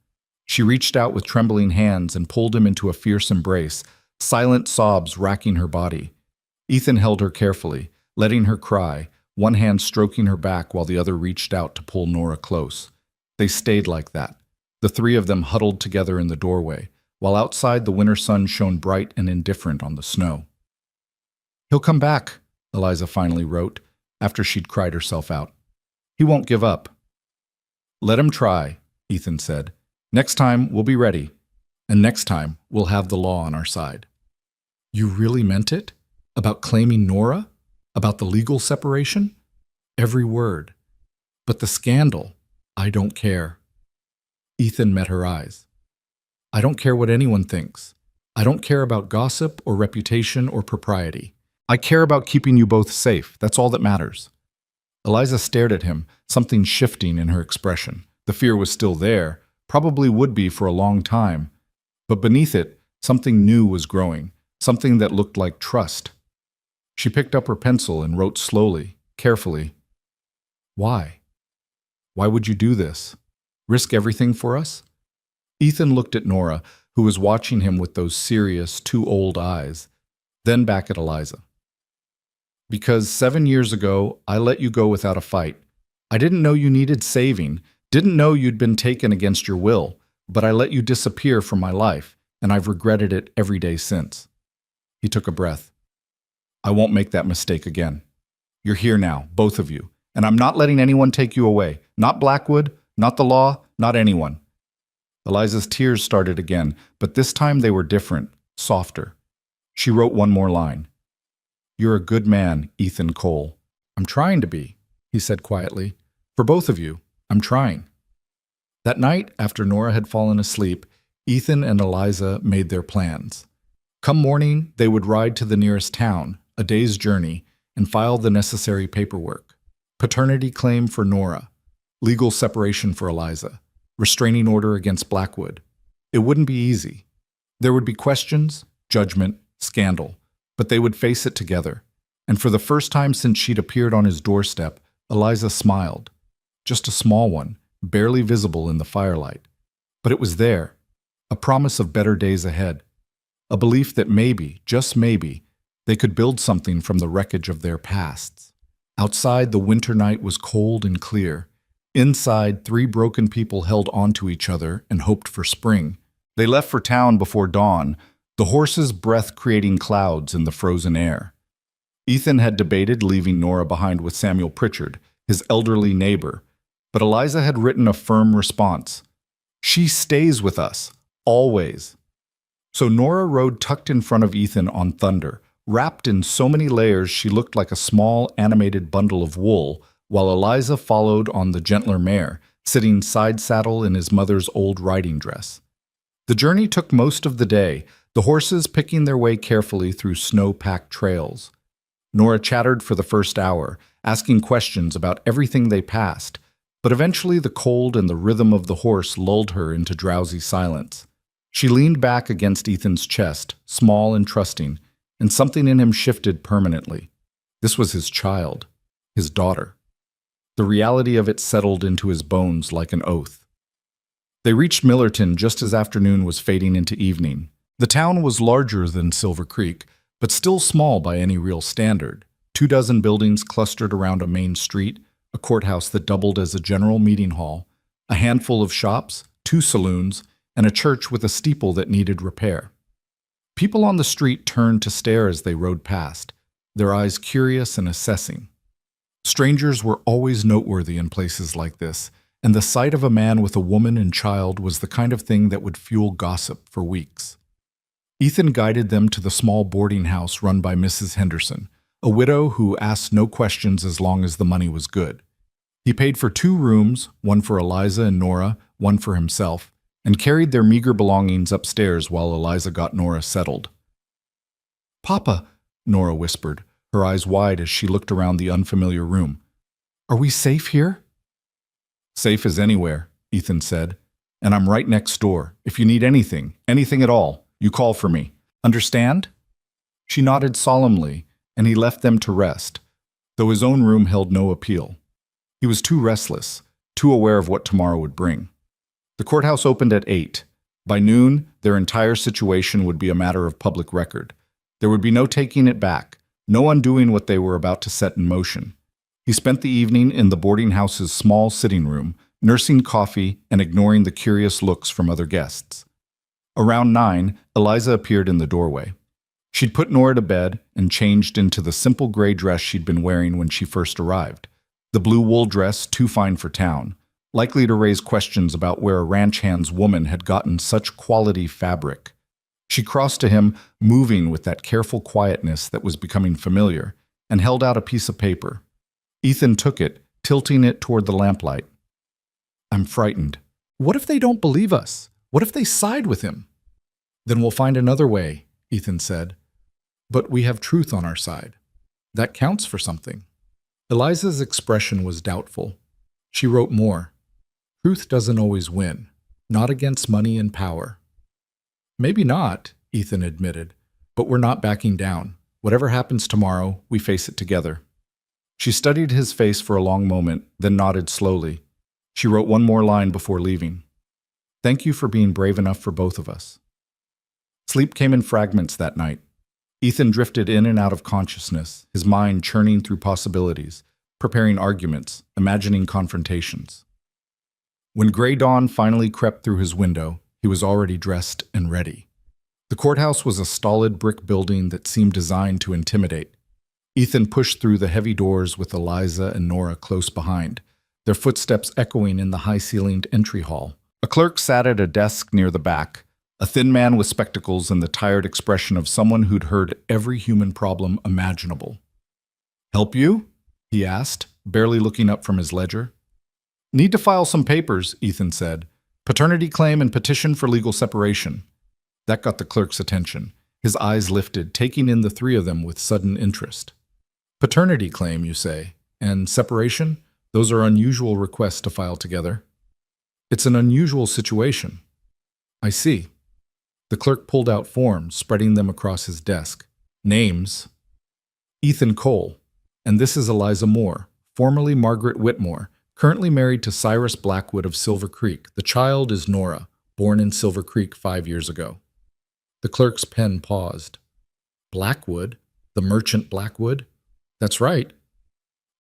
She reached out with trembling hands and pulled him into a fierce embrace, silent sobs racking her body. Ethan held her carefully, letting her cry, one hand stroking her back while the other reached out to pull Nora close. They stayed like that, the three of them huddled together in the doorway, while outside the winter sun shone bright and indifferent on the snow. He'll come back, Eliza finally wrote, after she'd cried herself out. He won't give up. Let him try, Ethan said. Next time, we'll be ready. And next time, we'll have the law on our side. You really meant it? About claiming Nora? About the legal separation? Every word. But the scandal, I don't care. Ethan met her eyes. I don't care what anyone thinks. I don't care about gossip or reputation or propriety. I care about keeping you both safe. That's all that matters. Eliza stared at him, something shifting in her expression. The fear was still there, probably would be for a long time. But beneath it, something new was growing, something that looked like trust. She picked up her pencil and wrote slowly, carefully. Why? Why would you do this? Risk everything for us? Ethan looked at Nora, who was watching him with those serious, too old eyes, then back at Eliza. Because 7 years ago, I let you go without a fight. I didn't know you needed saving, didn't know you'd been taken against your will, but I let you disappear from my life, and I've regretted it every day since. He took a breath. I won't make that mistake again. You're here now, both of you, and I'm not letting anyone take you away. Not Blackwood, not the law, not anyone. Eliza's tears started again, but this time they were different, softer. She wrote one more line. You're a good man, Ethan Cole. I'm trying to be, he said quietly. For both of you, I'm trying. That night, after Nora had fallen asleep, Ethan and Eliza made their plans. Come morning, they would ride to the nearest town, a day's journey, and file the necessary paperwork. Paternity claim for Nora, legal separation for Eliza, restraining order against Blackwood. It wouldn't be easy. There would be questions, judgment, scandal. But they would face it together. And for the first time since she'd appeared on his doorstep, Eliza smiled. Just a small one, barely visible in the firelight. But it was there, a promise of better days ahead. A belief that maybe, just maybe, they could build something from the wreckage of their pasts. Outside, the winter night was cold and clear. Inside, three broken people held onto each other and hoped for spring. They left for town before dawn, the horse's breath creating clouds in the frozen air. Ethan had debated leaving Nora behind with Samuel Pritchard, his elderly neighbor, but Eliza had written a firm response. She stays with us, always. So Nora rode tucked in front of Ethan on Thunder, wrapped in so many layers she looked like a small animated bundle of wool, while Eliza followed on the gentler mare, sitting side saddle in his mother's old riding dress. The journey took most of the day, the horses picking their way carefully through snow-packed trails. Nora chattered for the first hour, asking questions about everything they passed, but eventually the cold and the rhythm of the horse lulled her into drowsy silence. She leaned back against Ethan's chest, small and trusting, and something in him shifted permanently. This was his child, his daughter. The reality of it settled into his bones like an oath. They reached Millerton just as afternoon was fading into evening. The town was larger than Silver Creek, but still small by any real standard. 24 buildings clustered around a main street, a courthouse that doubled as a general meeting hall, a handful of shops, 2 saloons, and a church with a steeple that needed repair. People on the street turned to stare as they rode past, their eyes curious and assessing. Strangers were always noteworthy in places like this, and the sight of a man with a woman and child was the kind of thing that would fuel gossip for weeks. Ethan guided them to the small boarding house run by Mrs. Henderson, a widow who asked no questions as long as the money was good. He paid for 2 rooms, one for Eliza and Nora, one for himself, and carried their meager belongings upstairs while Eliza got Nora settled. "Papa," Nora whispered, her eyes wide as she looked around the unfamiliar room. "Are we safe here?" "Safe as anywhere," Ethan said, "and I'm right next door. If you need anything at all, you call for me. Understand?" She nodded solemnly, and he left them to rest, though his own room held no appeal. He was too restless, too aware of what tomorrow would bring. The courthouse opened at 8. By noon, their entire situation would be a matter of public record. There would be no taking it back, no undoing what they were about to set in motion. He spent the evening in the boarding house's small sitting room, nursing coffee and ignoring the curious looks from other guests. Around 9, Eliza appeared in the doorway. She'd put Nora to bed and changed into the simple gray dress she'd been wearing when she first arrived. The blue wool dress too fine for town, likely to raise questions about where a ranch hand's woman had gotten such quality fabric. She crossed to him, moving with that careful quietness that was becoming familiar, and held out a piece of paper. Ethan took it, tilting it toward the lamplight. "I'm frightened. What if they don't believe us? What if they side with him?" "Then we'll find another way," Ethan said. "But we have truth on our side. That counts for something." Eliza's expression was doubtful. She wrote more. "Truth doesn't always win, not against money and power." "Maybe not," Ethan admitted, "but we're not backing down. Whatever happens tomorrow, we face it together." She studied his face for a long moment, then nodded slowly. She wrote one more line before leaving. "Thank you for being brave enough for both of us." Sleep came in fragments that night. Ethan drifted in and out of consciousness, his mind churning through possibilities, preparing arguments, imagining confrontations. When gray dawn finally crept through his window, he was already dressed and ready. The courthouse was a stolid brick building that seemed designed to intimidate. Ethan pushed through the heavy doors with Eliza and Nora close behind, their footsteps echoing in the high-ceilinged entry hall. A clerk sat at a desk near the back, a thin man with spectacles and the tired expression of someone who'd heard every human problem imaginable. "Help you?" he asked, barely looking up from his ledger. "Need to file some papers," Ethan said. "Paternity claim and petition for legal separation." That got the clerk's attention. His eyes lifted, taking in the 3 of them with sudden interest. "Paternity claim, you say? And separation? Those are unusual requests to file together." "It's an unusual situation." "I see." The clerk pulled out forms, spreading them across his desk. Names: Ethan Cole, and this is Eliza Moore, formerly Margaret Whitmore, currently married to Cyrus Blackwood of Silver Creek. The child is Nora, born in Silver Creek 5 years ago. The clerk's pen paused. Blackwood? The merchant Blackwood? That's right.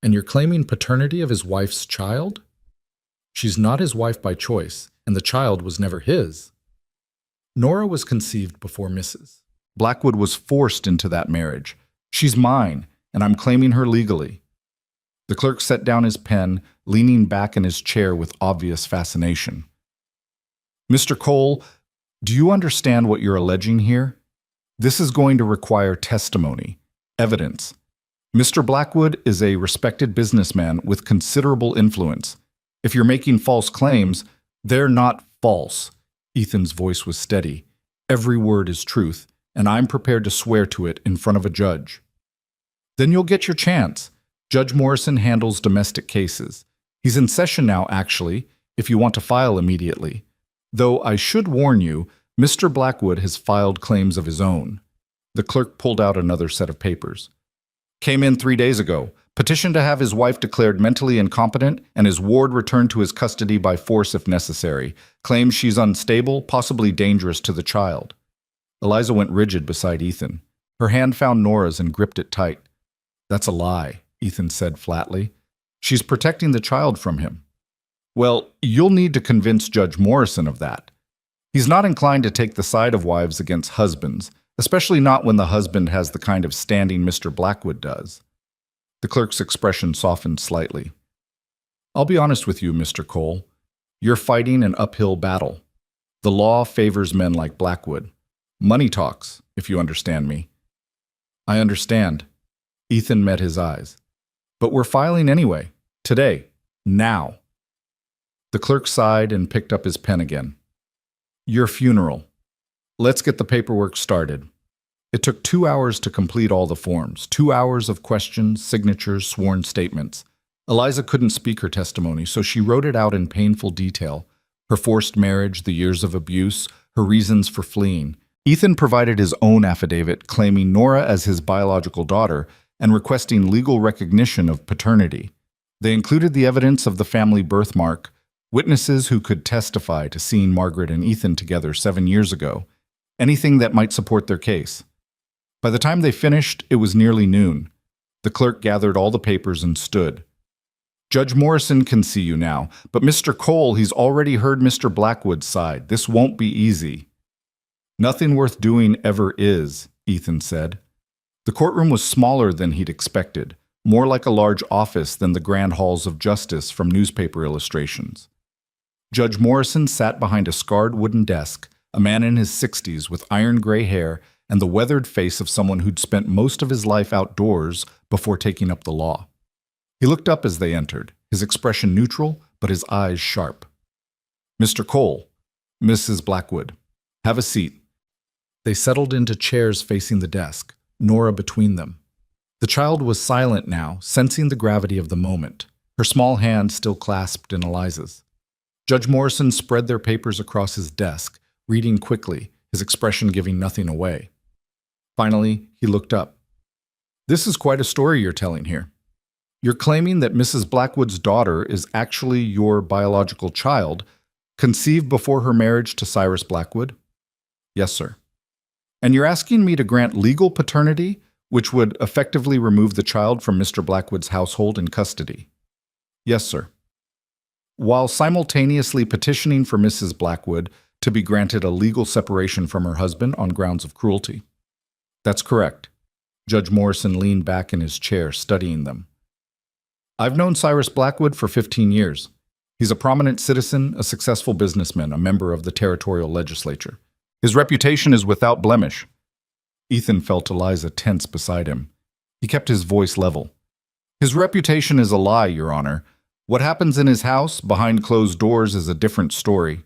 And you're claiming paternity of his wife's child? She's not his wife by choice, and the child was never his. Nora was conceived before Mrs. Blackwood was forced into that marriage. She's mine, and I'm claiming her legally. The clerk set down his pen, leaning back in his chair with obvious fascination. Mr. Cole, do you understand what you're alleging here? This is going to require testimony, evidence. Mr. Blackwood is a respected businessman with considerable influence. If you're making false claims, they're not false. Ethan's voice was steady. Every word is truth, and I'm prepared to swear to it in front of a judge. Then you'll get your chance. Judge Morrison handles domestic cases. He's in session now, actually, if you want to file immediately. Though I should warn you, Mr. Blackwood has filed claims of his own. The clerk pulled out another set of papers. Came in 3 days ago. Petition to have his wife declared mentally incompetent and his ward returned to his custody by force if necessary. Claims she's unstable, possibly dangerous to the child. Eliza went rigid beside Ethan. Her hand found Nora's and gripped it tight. That's a lie, Ethan said flatly. She's protecting the child from him. Well, you'll need to convince Judge Morrison of that. He's not inclined to take the side of wives against husbands, especially not when the husband has the kind of standing Mr. Blackwood does. The clerk's expression softened slightly. I'll be honest with you, Mr. Cole. You're fighting an uphill battle. The law favors men like Blackwood. Money talks, if you understand me. I understand. Ethan met his eyes. But we're filing anyway. Today. Now. The clerk sighed and picked up his pen again. Your funeral. Let's get the paperwork started. It took 2 hours to complete all the forms, 2 hours of questions, signatures, sworn statements. Eliza couldn't speak her testimony, so she wrote it out in painful detail. Her forced marriage, the years of abuse, her reasons for fleeing. Ethan provided his own affidavit claiming Nora as his biological daughter and requesting legal recognition of paternity. They included the evidence of the family birthmark, witnesses who could testify to seeing Margaret and Ethan together 7 years ago, anything that might support their case. By the time they finished, it was nearly noon. The clerk gathered all the papers and stood. Judge Morrison can see you now, but Mr. Cole, he's already heard Mr. Blackwood's side. This won't be easy. Nothing worth doing ever is, Ethan said. The courtroom was smaller than he'd expected, more like a large office than the grand halls of justice from newspaper illustrations. Judge Morrison sat behind a scarred wooden desk, a man in his 60s with iron gray hair and the weathered face of someone who'd spent most of his life outdoors before taking up the law. He looked up as they entered, his expression neutral, but his eyes sharp. Mr. Cole, Mrs. Blackwood, have a seat. They settled into chairs facing the desk, Nora between them. The child was silent now, sensing the gravity of the moment, her small hand still clasped in Eliza's. Judge Morrison spread their papers across his desk, reading quickly, his expression giving nothing away. Finally, he looked up. This is quite a story you're telling here. You're claiming that Mrs. Blackwood's daughter is actually your biological child, conceived before her marriage to Cyrus Blackwood? Yes, sir. And you're asking me to grant legal paternity, which would effectively remove the child from Mr. Blackwood's household and custody? Yes, sir. While simultaneously petitioning for Mrs. Blackwood to be granted a legal separation from her husband on grounds of cruelty. That's correct. Judge Morrison leaned back in his chair, studying them. I've known Cyrus Blackwood for 15 years. He's a prominent citizen, a successful businessman, a member of the territorial legislature. His reputation is without blemish. Ethan felt Eliza tense beside him. He kept his voice level. His reputation is a lie, Your Honor. What happens in his house, behind closed doors, is a different story.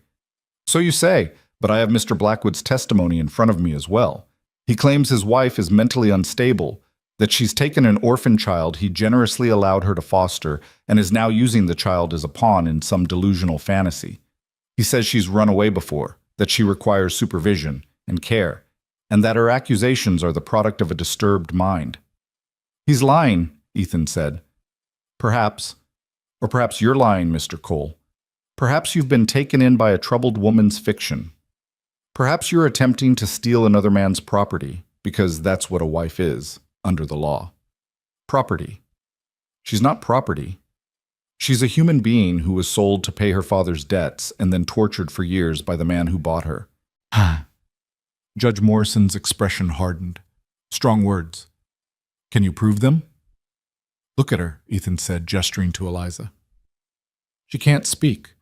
So you say, but I have Mr. Blackwood's testimony in front of me as well. He claims his wife is mentally unstable, that she's taken an orphan child he generously allowed her to foster and is now using the child as a pawn in some delusional fantasy. He says she's run away before, that she requires supervision and care. and that her accusations are the product of a disturbed mind. He's lying, Ethan said. Perhaps, or perhaps you're lying, Mr. Cole. Perhaps you've been taken in by a troubled woman's fiction. Perhaps you're attempting to steal another man's property, because that's what a wife is, under the law. Property. She's not property. She's a human being who was sold to pay her father's debts and then tortured for years by the man who bought her. Judge Morrison's expression hardened. Strong words. Can you prove them? Look at her, Ethan said, gesturing to Eliza. She can't speak.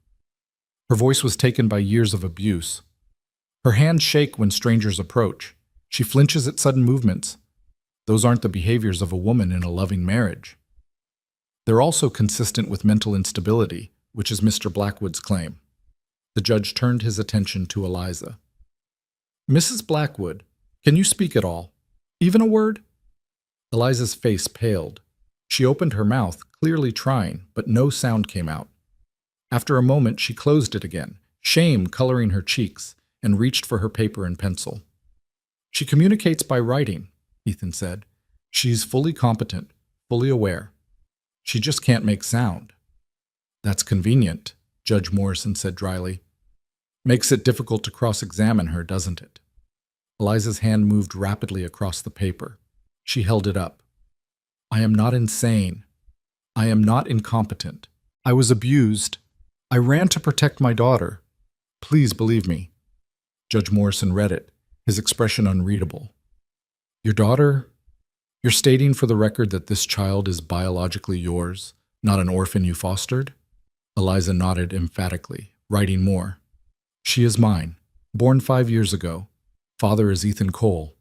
Her voice was taken by years of abuse. Her hands shake when strangers approach. She flinches at sudden movements. Those aren't the behaviors of a woman in a loving marriage. They're also consistent with mental instability, which is Mr. Blackwood's claim. The judge turned his attention to Eliza. Mrs. Blackwood, can you speak at all? Even a word? Eliza's face paled. She opened her mouth, clearly trying, but no sound came out. After a moment, she closed it again, shame coloring her cheeks, and reached for her paper and pencil. She communicates by writing, Ethan said. She's fully competent, fully aware. She just can't make sound. That's convenient, Judge Morrison said dryly. Makes it difficult to cross-examine her, doesn't it? Eliza's hand moved rapidly across the paper. She held it up. I am not insane. I am not incompetent. I was abused. I ran to protect my daughter. Please believe me. Judge Morrison read it, his expression unreadable. Your daughter? You're stating for the record that this child is biologically yours, not an orphan you fostered? Eliza nodded emphatically, writing more. She is mine, born 5 years ago. Father is Ethan Cole.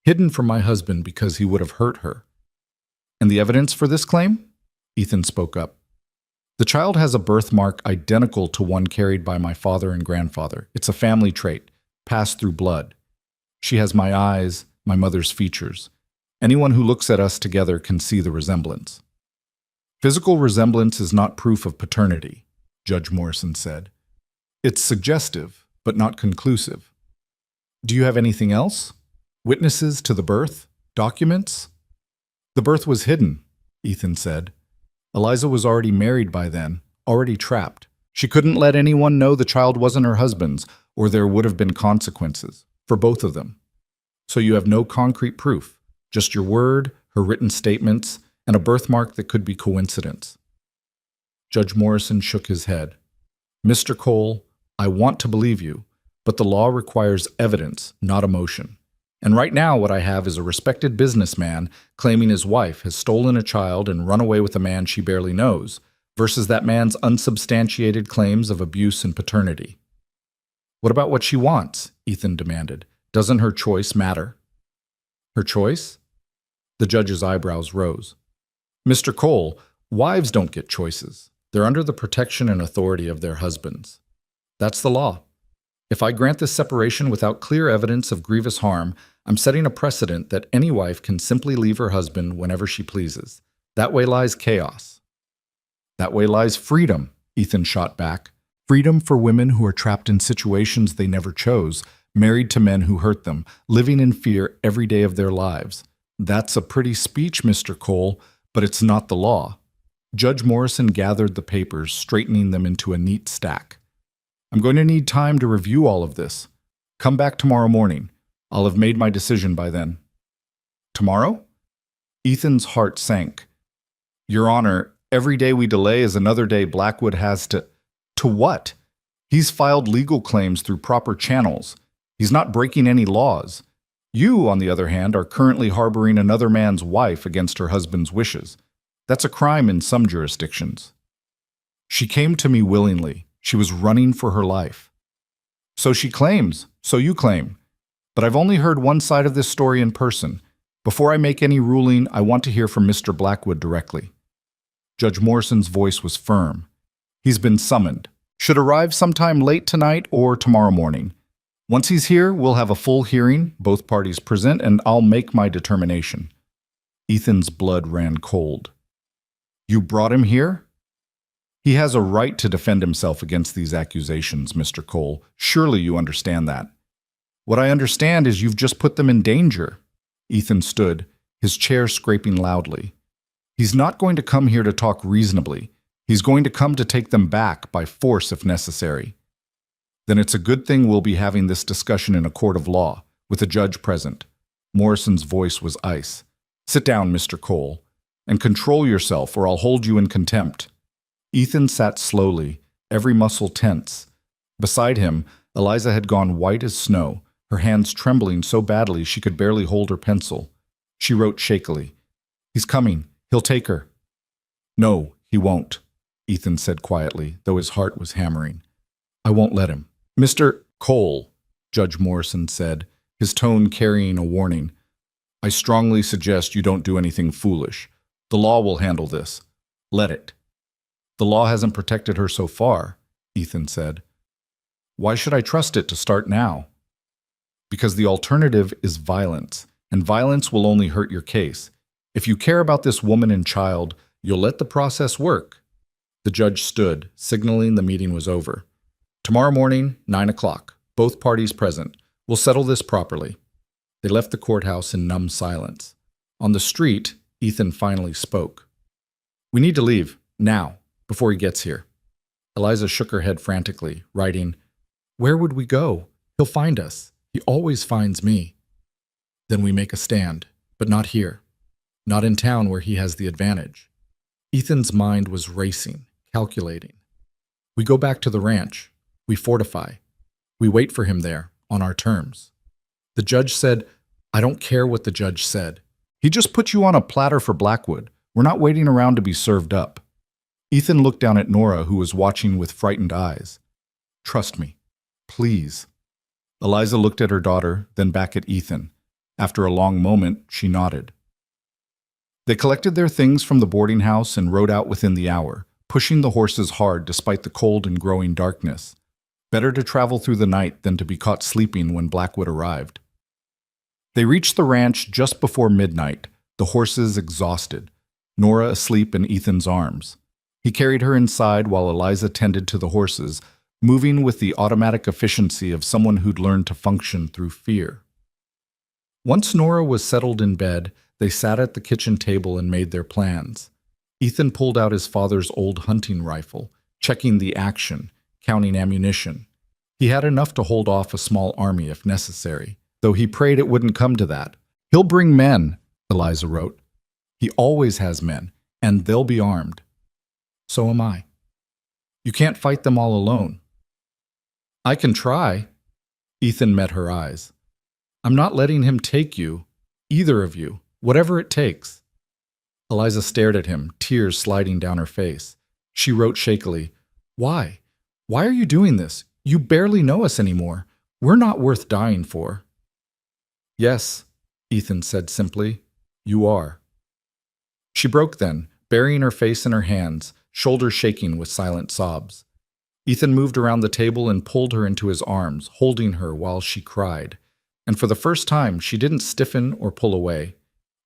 Hidden from my husband because he would have hurt her. And the evidence for this claim? Ethan spoke up. The child has a birthmark identical to one carried by my father and grandfather. It's a family trait, passed through blood. She has my eyes, my mother's features. Anyone who looks at us together can see the resemblance. Physical resemblance is not proof of paternity, Judge Morrison said. It's suggestive, but not conclusive. Do you have anything else? Witnesses to the birth? Documents? The birth was hidden, Ethan said. Eliza was already married by then, already trapped. She couldn't let anyone know the child wasn't her husband's, or there would have been consequences, for both of them. So you have no concrete proof, just your word, her written statements, and a birthmark that could be coincidence. Judge Morrison shook his head. Mr. Cole, I want to believe you, but the law requires evidence, not emotion. And right now what I have is a respected businessman claiming his wife has stolen a child and run away with a man she barely knows, versus that man's unsubstantiated claims of abuse and paternity. What about what she wants? Ethan demanded. Doesn't her choice matter? Her choice? The judge's eyebrows rose. Mr. Cole, wives don't get choices. They're under the protection and authority of their husbands. That's the law. If I grant this separation without clear evidence of grievous harm, I'm setting a precedent that any wife can simply leave her husband whenever she pleases. That way lies chaos. That way lies freedom, Ethan shot back. Freedom for women who are trapped in situations they never chose, married to men who hurt them, living in fear every day of their lives. That's a pretty speech, Mr. Cole, but it's not the law. Judge Morrison gathered the papers, straightening them into a neat stack. I'm going to need time to review all of this. Come back tomorrow morning. I'll have made my decision by then. Tomorrow? Ethan's heart sank. Your Honor, every day we delay is another day Blackwood has to... To what? He's filed legal claims through proper channels. He's not breaking any laws. You, on the other hand, are currently harboring another man's wife against her husband's wishes. That's a crime in some jurisdictions. She came to me willingly. She was running for her life. So she claims, so you claim. But I've only heard one side of this story in person. Before I make any ruling, I want to hear from Mr. Blackwood directly. Judge Morrison's voice was firm. He's been summoned. Should arrive sometime late tonight or tomorrow morning. Once he's here, we'll have a full hearing, both parties present, and I'll make my determination. Ethan's blood ran cold. You brought him here? He has a right to defend himself against these accusations, Mr. Cole. Surely you understand that. What I understand is you've just put them in danger. Ethan stood, his chair scraping loudly. He's not going to come here to talk reasonably. He's going to come to take them back by force if necessary. Then it's a good thing we'll be having this discussion in a court of law, with a judge present. Morrison's voice was ice. Sit down, Mr. Cole, and control yourself or I'll hold you in contempt. Ethan sat slowly, every muscle tense. Beside him, Eliza had gone white as snow, her hands trembling so badly she could barely hold her pencil. She wrote shakily, "He's coming. He'll take her." "No, he won't," Ethan said quietly, though his heart was hammering. "I won't let him." "Mr. Cole," Judge Morrison said, his tone carrying a warning, "I strongly suggest you don't do anything foolish. The law will handle this. Let it." "The law hasn't protected her so far," Ethan said. "Why should I trust it to start now?" "Because the alternative is violence, and violence will only hurt your case. If you care about this woman and child, you'll let the process work." The judge stood, signaling the meeting was over. "Tomorrow morning, 9 o'clock. Both parties present. We'll settle this properly." They left the courthouse in numb silence. On the street, Ethan finally spoke. "We need to leave, now, before he gets here." Eliza shook her head frantically, writing, "Where would we go? He'll find us. He always finds me." "Then we make a stand, but not here. Not in town where he has the advantage." Ethan's mind was racing, calculating. "We go back to the ranch. We fortify. We wait for him there, on our terms." The judge said, "I don't care what the judge said. He just put you on a platter for Blackwood. We're not waiting around to be served up." Ethan looked down at Nora, who was watching with frightened eyes. "Trust me. Please." Eliza looked at her daughter, then back at Ethan. After a long moment, she nodded. They collected their things from the boarding house and rode out within the hour, pushing the horses hard despite the cold and growing darkness. Better to travel through the night than to be caught sleeping when Blackwood arrived. They reached the ranch just before midnight, the horses exhausted, Nora asleep in Ethan's arms. He carried her inside while Eliza tended to the horses, moving with the automatic efficiency of someone who'd learned to function through fear. Once Nora was settled in bed, they sat at the kitchen table and made their plans. Ethan pulled out his father's old hunting rifle, checking the action, counting ammunition. He had enough to hold off a small army if necessary, though he prayed it wouldn't come to that. "He'll bring men," Eliza wrote. "He always has men, and they'll be armed. So am I. You can't fight them all alone." "I can try." Ethan met her eyes. "I'm not letting him take you, either of you, whatever it takes." Eliza stared at him, tears sliding down her face. She wrote shakily, "Why? Why are you doing this? You barely know us anymore. We're not worth dying for." "Yes," Ethan said simply, "you are." She broke then, burying her face in her hands, shoulders shaking with silent sobs. Ethan moved around the table and pulled her into his arms, holding her while she cried. And for the first time, she didn't stiffen or pull away.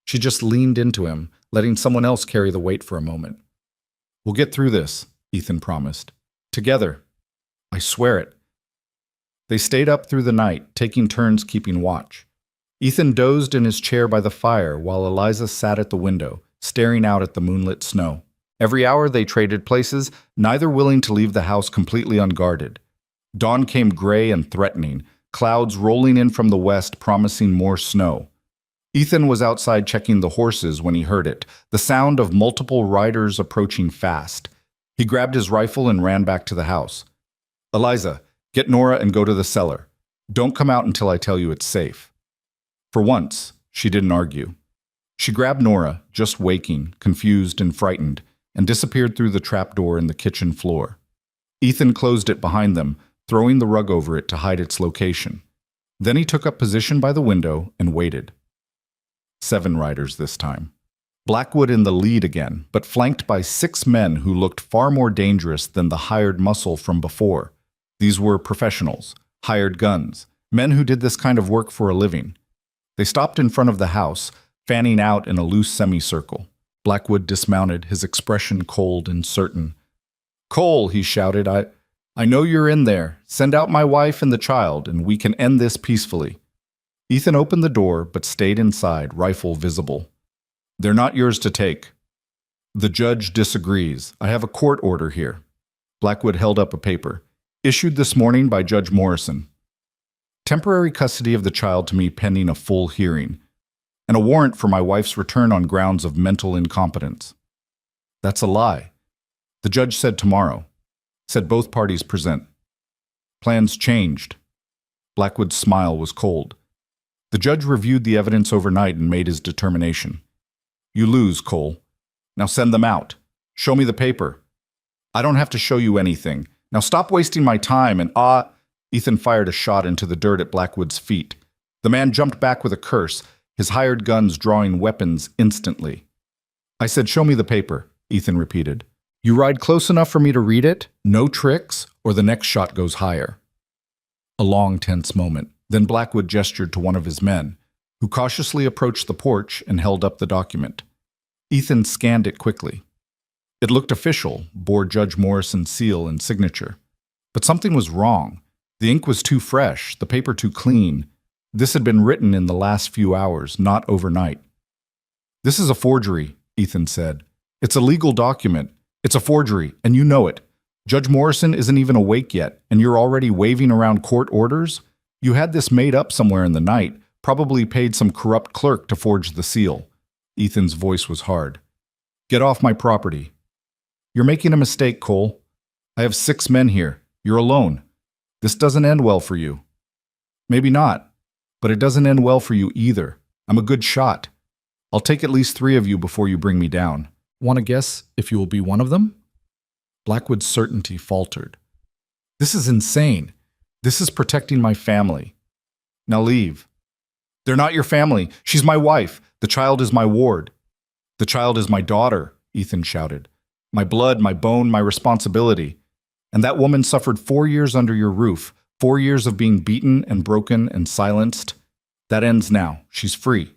She just leaned into him, letting someone else carry the weight for a moment. "We'll get through this," Ethan promised. "Together. I swear it." They stayed up through the night, taking turns keeping watch. Ethan dozed in his chair by the fire while Eliza sat at the window, staring out at the moonlit snow. Every hour they traded places, neither willing to leave the house completely unguarded. Dawn came gray and threatening, clouds rolling in from the west promising more snow. Ethan was outside checking the horses when he heard it, the sound of multiple riders approaching fast. He grabbed his rifle and ran back to the house. "Eliza, get Nora and go to the cellar. Don't come out until I tell you it's safe." For once, she didn't argue. She grabbed Nora, just waking, confused and frightened, and disappeared through the trapdoor in the kitchen floor. Ethan closed it behind them, throwing the rug over it to hide its location. Then he took up position by the window and waited. 7 riders this time. Blackwood in the lead again, but flanked by 6 men who looked far more dangerous than the hired muscle from before. These were professionals, hired guns, men who did this kind of work for a living. They stopped in front of the house, fanning out in a loose semicircle. Blackwood dismounted, his expression cold and certain. "Cole," he shouted, I I know you're in there. Send out my wife and the child, and we can end this peacefully. Ethan opened the door, but stayed inside, rifle visible. They're not yours to take. The judge disagrees. I have a court order here. Blackwood held up a paper. Issued this morning by Judge Morrison. Temporary custody of the child to me pending a full hearing, and a warrant for my wife's return on grounds of mental incompetence. That's a lie. The judge said tomorrow. Said both parties present. Plans changed. Blackwood's smile was cold. The judge reviewed the evidence overnight and made his determination. You lose, Cole. Now send them out. Show me the paper. I don't have to show you anything. Now stop wasting my time and Ethan fired a shot into the dirt at Blackwood's feet. The man jumped back with a curse, his hired guns drawing weapons instantly. I said, show me the paper, Ethan repeated. You ride close enough for me to read it, no tricks, or the next shot goes higher. A long, tense moment. Then Blackwood gestured to one of his men, who cautiously approached the porch and held up the document. Ethan scanned it quickly. It looked official, bore Judge Morrison's seal and signature. But something was wrong. The ink was too fresh, the paper too clean. This had been written in the last few hours, not overnight. This is a forgery, Ethan said. It's a legal document. It's a forgery, and you know it. Judge Morrison isn't even awake yet, and you're already waving around court orders? You had this made up somewhere in the night, probably paid some corrupt clerk to forge the seal. Ethan's voice was hard. Get off my property. You're making a mistake, Cole. I have 6 men here. You're alone. This doesn't end well for you. Maybe not, but it doesn't end well for you either. I'm a good shot. I'll take at least 3 of you before you bring me down. Want to guess if you will be one of them? Blackwood's certainty faltered. This is insane. This is protecting my family. Now leave. They're not your family. She's my wife. The child is my ward. The child is my daughter, Ethan shouted. My blood, my bone, my responsibility. And that woman suffered 4 years under your roof, 4 years of being beaten and broken and silenced. That ends now. She's free.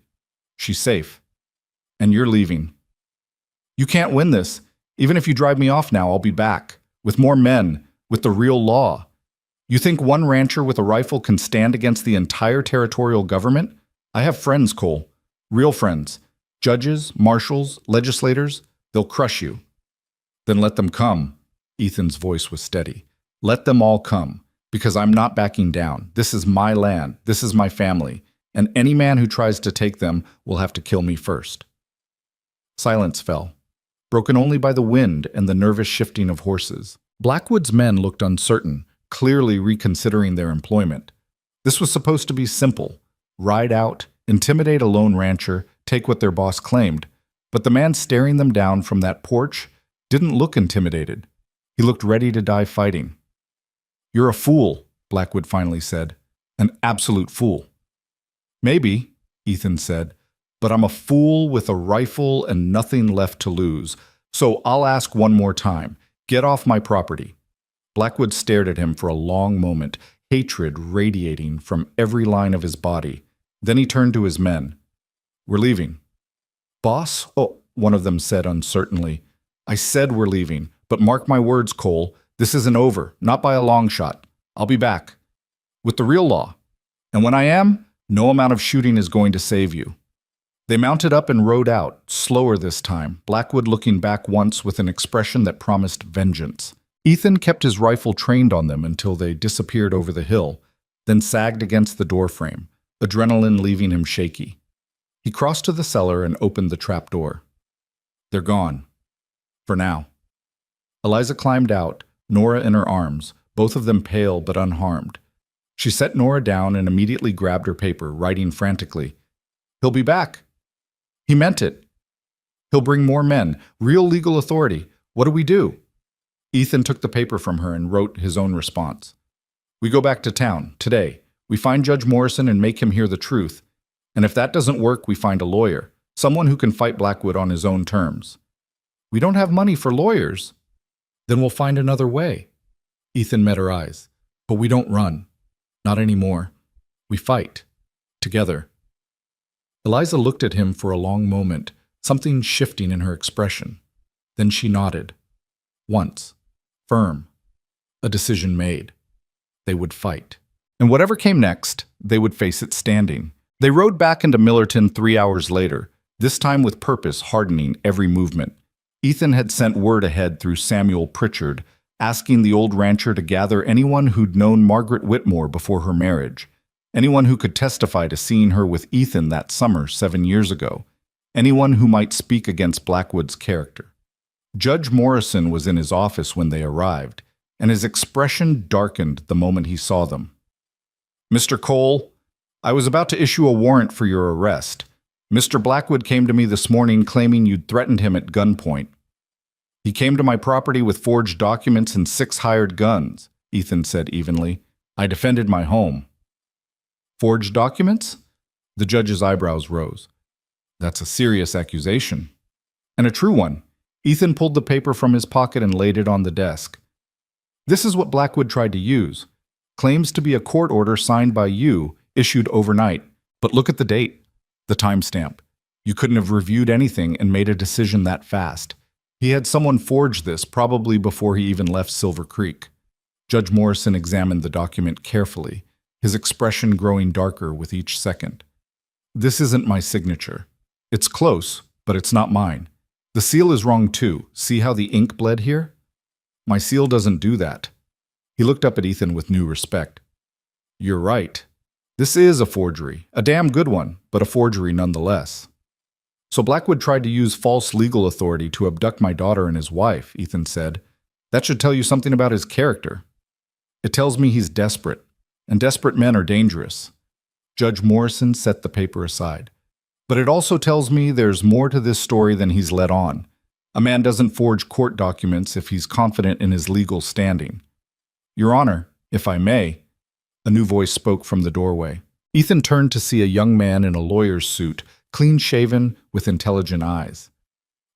She's safe. And you're leaving. You can't win this. Even if you drive me off now, I'll be back. With more men. With the real law. You think one rancher with a rifle can stand against the entire territorial government? I have friends, Cole. Real friends. Judges, marshals, legislators. They'll crush you. Then let them come. Ethan's voice was steady. Let them all come. Because I'm not backing down. This is my land. This is my family. And any man who tries to take them will have to kill me first. Silence fell, broken only by the wind and the nervous shifting of horses. Blackwood's men looked uncertain, clearly reconsidering their employment. This was supposed to be simple. Ride out, intimidate a lone rancher, take what their boss claimed. But the man staring them down from that porch didn't look intimidated. He looked ready to die fighting. You're a fool, Blackwood finally said. An absolute fool. Maybe, Ethan said, but I'm a fool with a rifle and nothing left to lose. So I'll ask one more time. Get off my property. Blackwood stared at him for a long moment, hatred radiating from every line of his body. Then he turned to his men. We're leaving. Boss? Oh, one of them said uncertainly. I said we're leaving, but mark my words, Cole. This isn't over, not by a long shot. I'll be back. With the real law. And when I am, no amount of shooting is going to save you. They mounted up and rode out, slower this time, Blackwood looking back once with an expression that promised vengeance. Ethan kept his rifle trained on them until they disappeared over the hill, then sagged against the doorframe, adrenaline leaving him shaky. He crossed to the cellar and opened the trapdoor. They're gone. For now. Eliza climbed out, Nora in her arms, both of them pale but unharmed. She set Nora down and immediately grabbed her paper, writing frantically. He'll be back. He meant it. He'll bring more men, real legal authority. What do we do? Ethan took the paper from her and wrote his own response. We go back to town, today. We find Judge Morrison and make him hear the truth. And if that doesn't work, we find a lawyer, someone who can fight Blackwood on his own terms. We don't have money for lawyers. Then we'll find another way. Ethan met her eyes. But we don't run. Not anymore. We fight. Together. Eliza looked at him for a long moment, something shifting in her expression. Then she nodded. Once. Firm. A decision made. They would fight. And whatever came next, they would face it standing. They rode back into Millerton 3 hours later, this time with purpose hardening every movement. Ethan had sent word ahead through Samuel Pritchard, asking the old rancher to gather anyone who'd known Margaret Whitmore before her marriage, anyone who could testify to seeing her with Ethan that summer 7 years ago, anyone who might speak against Blackwood's character. Judge Morrison was in his office when they arrived, and his expression darkened the moment he saw them. "Mr. Cole, I was about to issue a warrant for your arrest. Mr. Blackwood came to me this morning claiming you'd threatened him at gunpoint. He came to my property with forged documents and 6 hired guns," Ethan said evenly. "I defended my home." "Forged documents?" The judge's eyebrows rose. "That's a serious accusation." "And a true one." Ethan pulled the paper from his pocket and laid it on the desk. "This is what Blackwood tried to use. Claims to be a court order signed by you, issued overnight. But look at the date, the timestamp. You couldn't have reviewed anything and made a decision that fast. He had someone forge this, probably before he even left Silver Creek." Judge Morrison examined the document carefully, his expression growing darker with each second. "This isn't my signature. It's close, but it's not mine. The seal is wrong too. See how the ink bled here? My seal doesn't do that." He looked up at Ethan with new respect. "You're right. This is a forgery, a damn good one, but a forgery nonetheless." "So Blackwood tried to use false legal authority to abduct my daughter and his wife," Ethan said. "That should tell you something about his character." "It tells me he's desperate, and desperate men are dangerous." Judge Morrison set the paper aside. "But it also tells me there's more to this story than he's let on. A man doesn't forge court documents if he's confident in his legal standing." "Your Honor, if I may," a new voice spoke from the doorway. Ethan turned to see a young man in a lawyer's suit, clean-shaven, with intelligent eyes.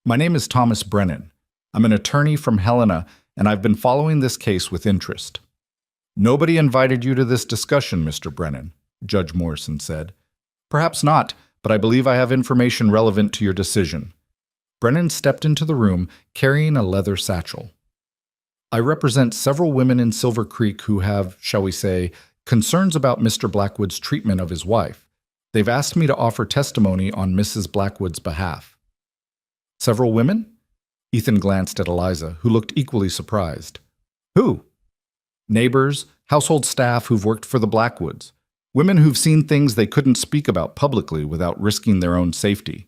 "My name is Thomas Brennan. I'm an attorney from Helena, and I've been following this case with interest." "Nobody invited you to this discussion, Mr. Brennan," Judge Morrison said. "Perhaps not, but I believe I have information relevant to your decision." Brennan stepped into the room, carrying a leather satchel. "I represent several women in Silver Creek who have, shall we say, concerns about Mr. Blackwood's treatment of his wife. They've asked me to offer testimony on Mrs. Blackwood's behalf." "Several women?" Ethan glanced at Eliza, who looked equally surprised. "Who?" "Neighbors, household staff who've worked for the Blackwoods. Women who've seen things they couldn't speak about publicly without risking their own safety."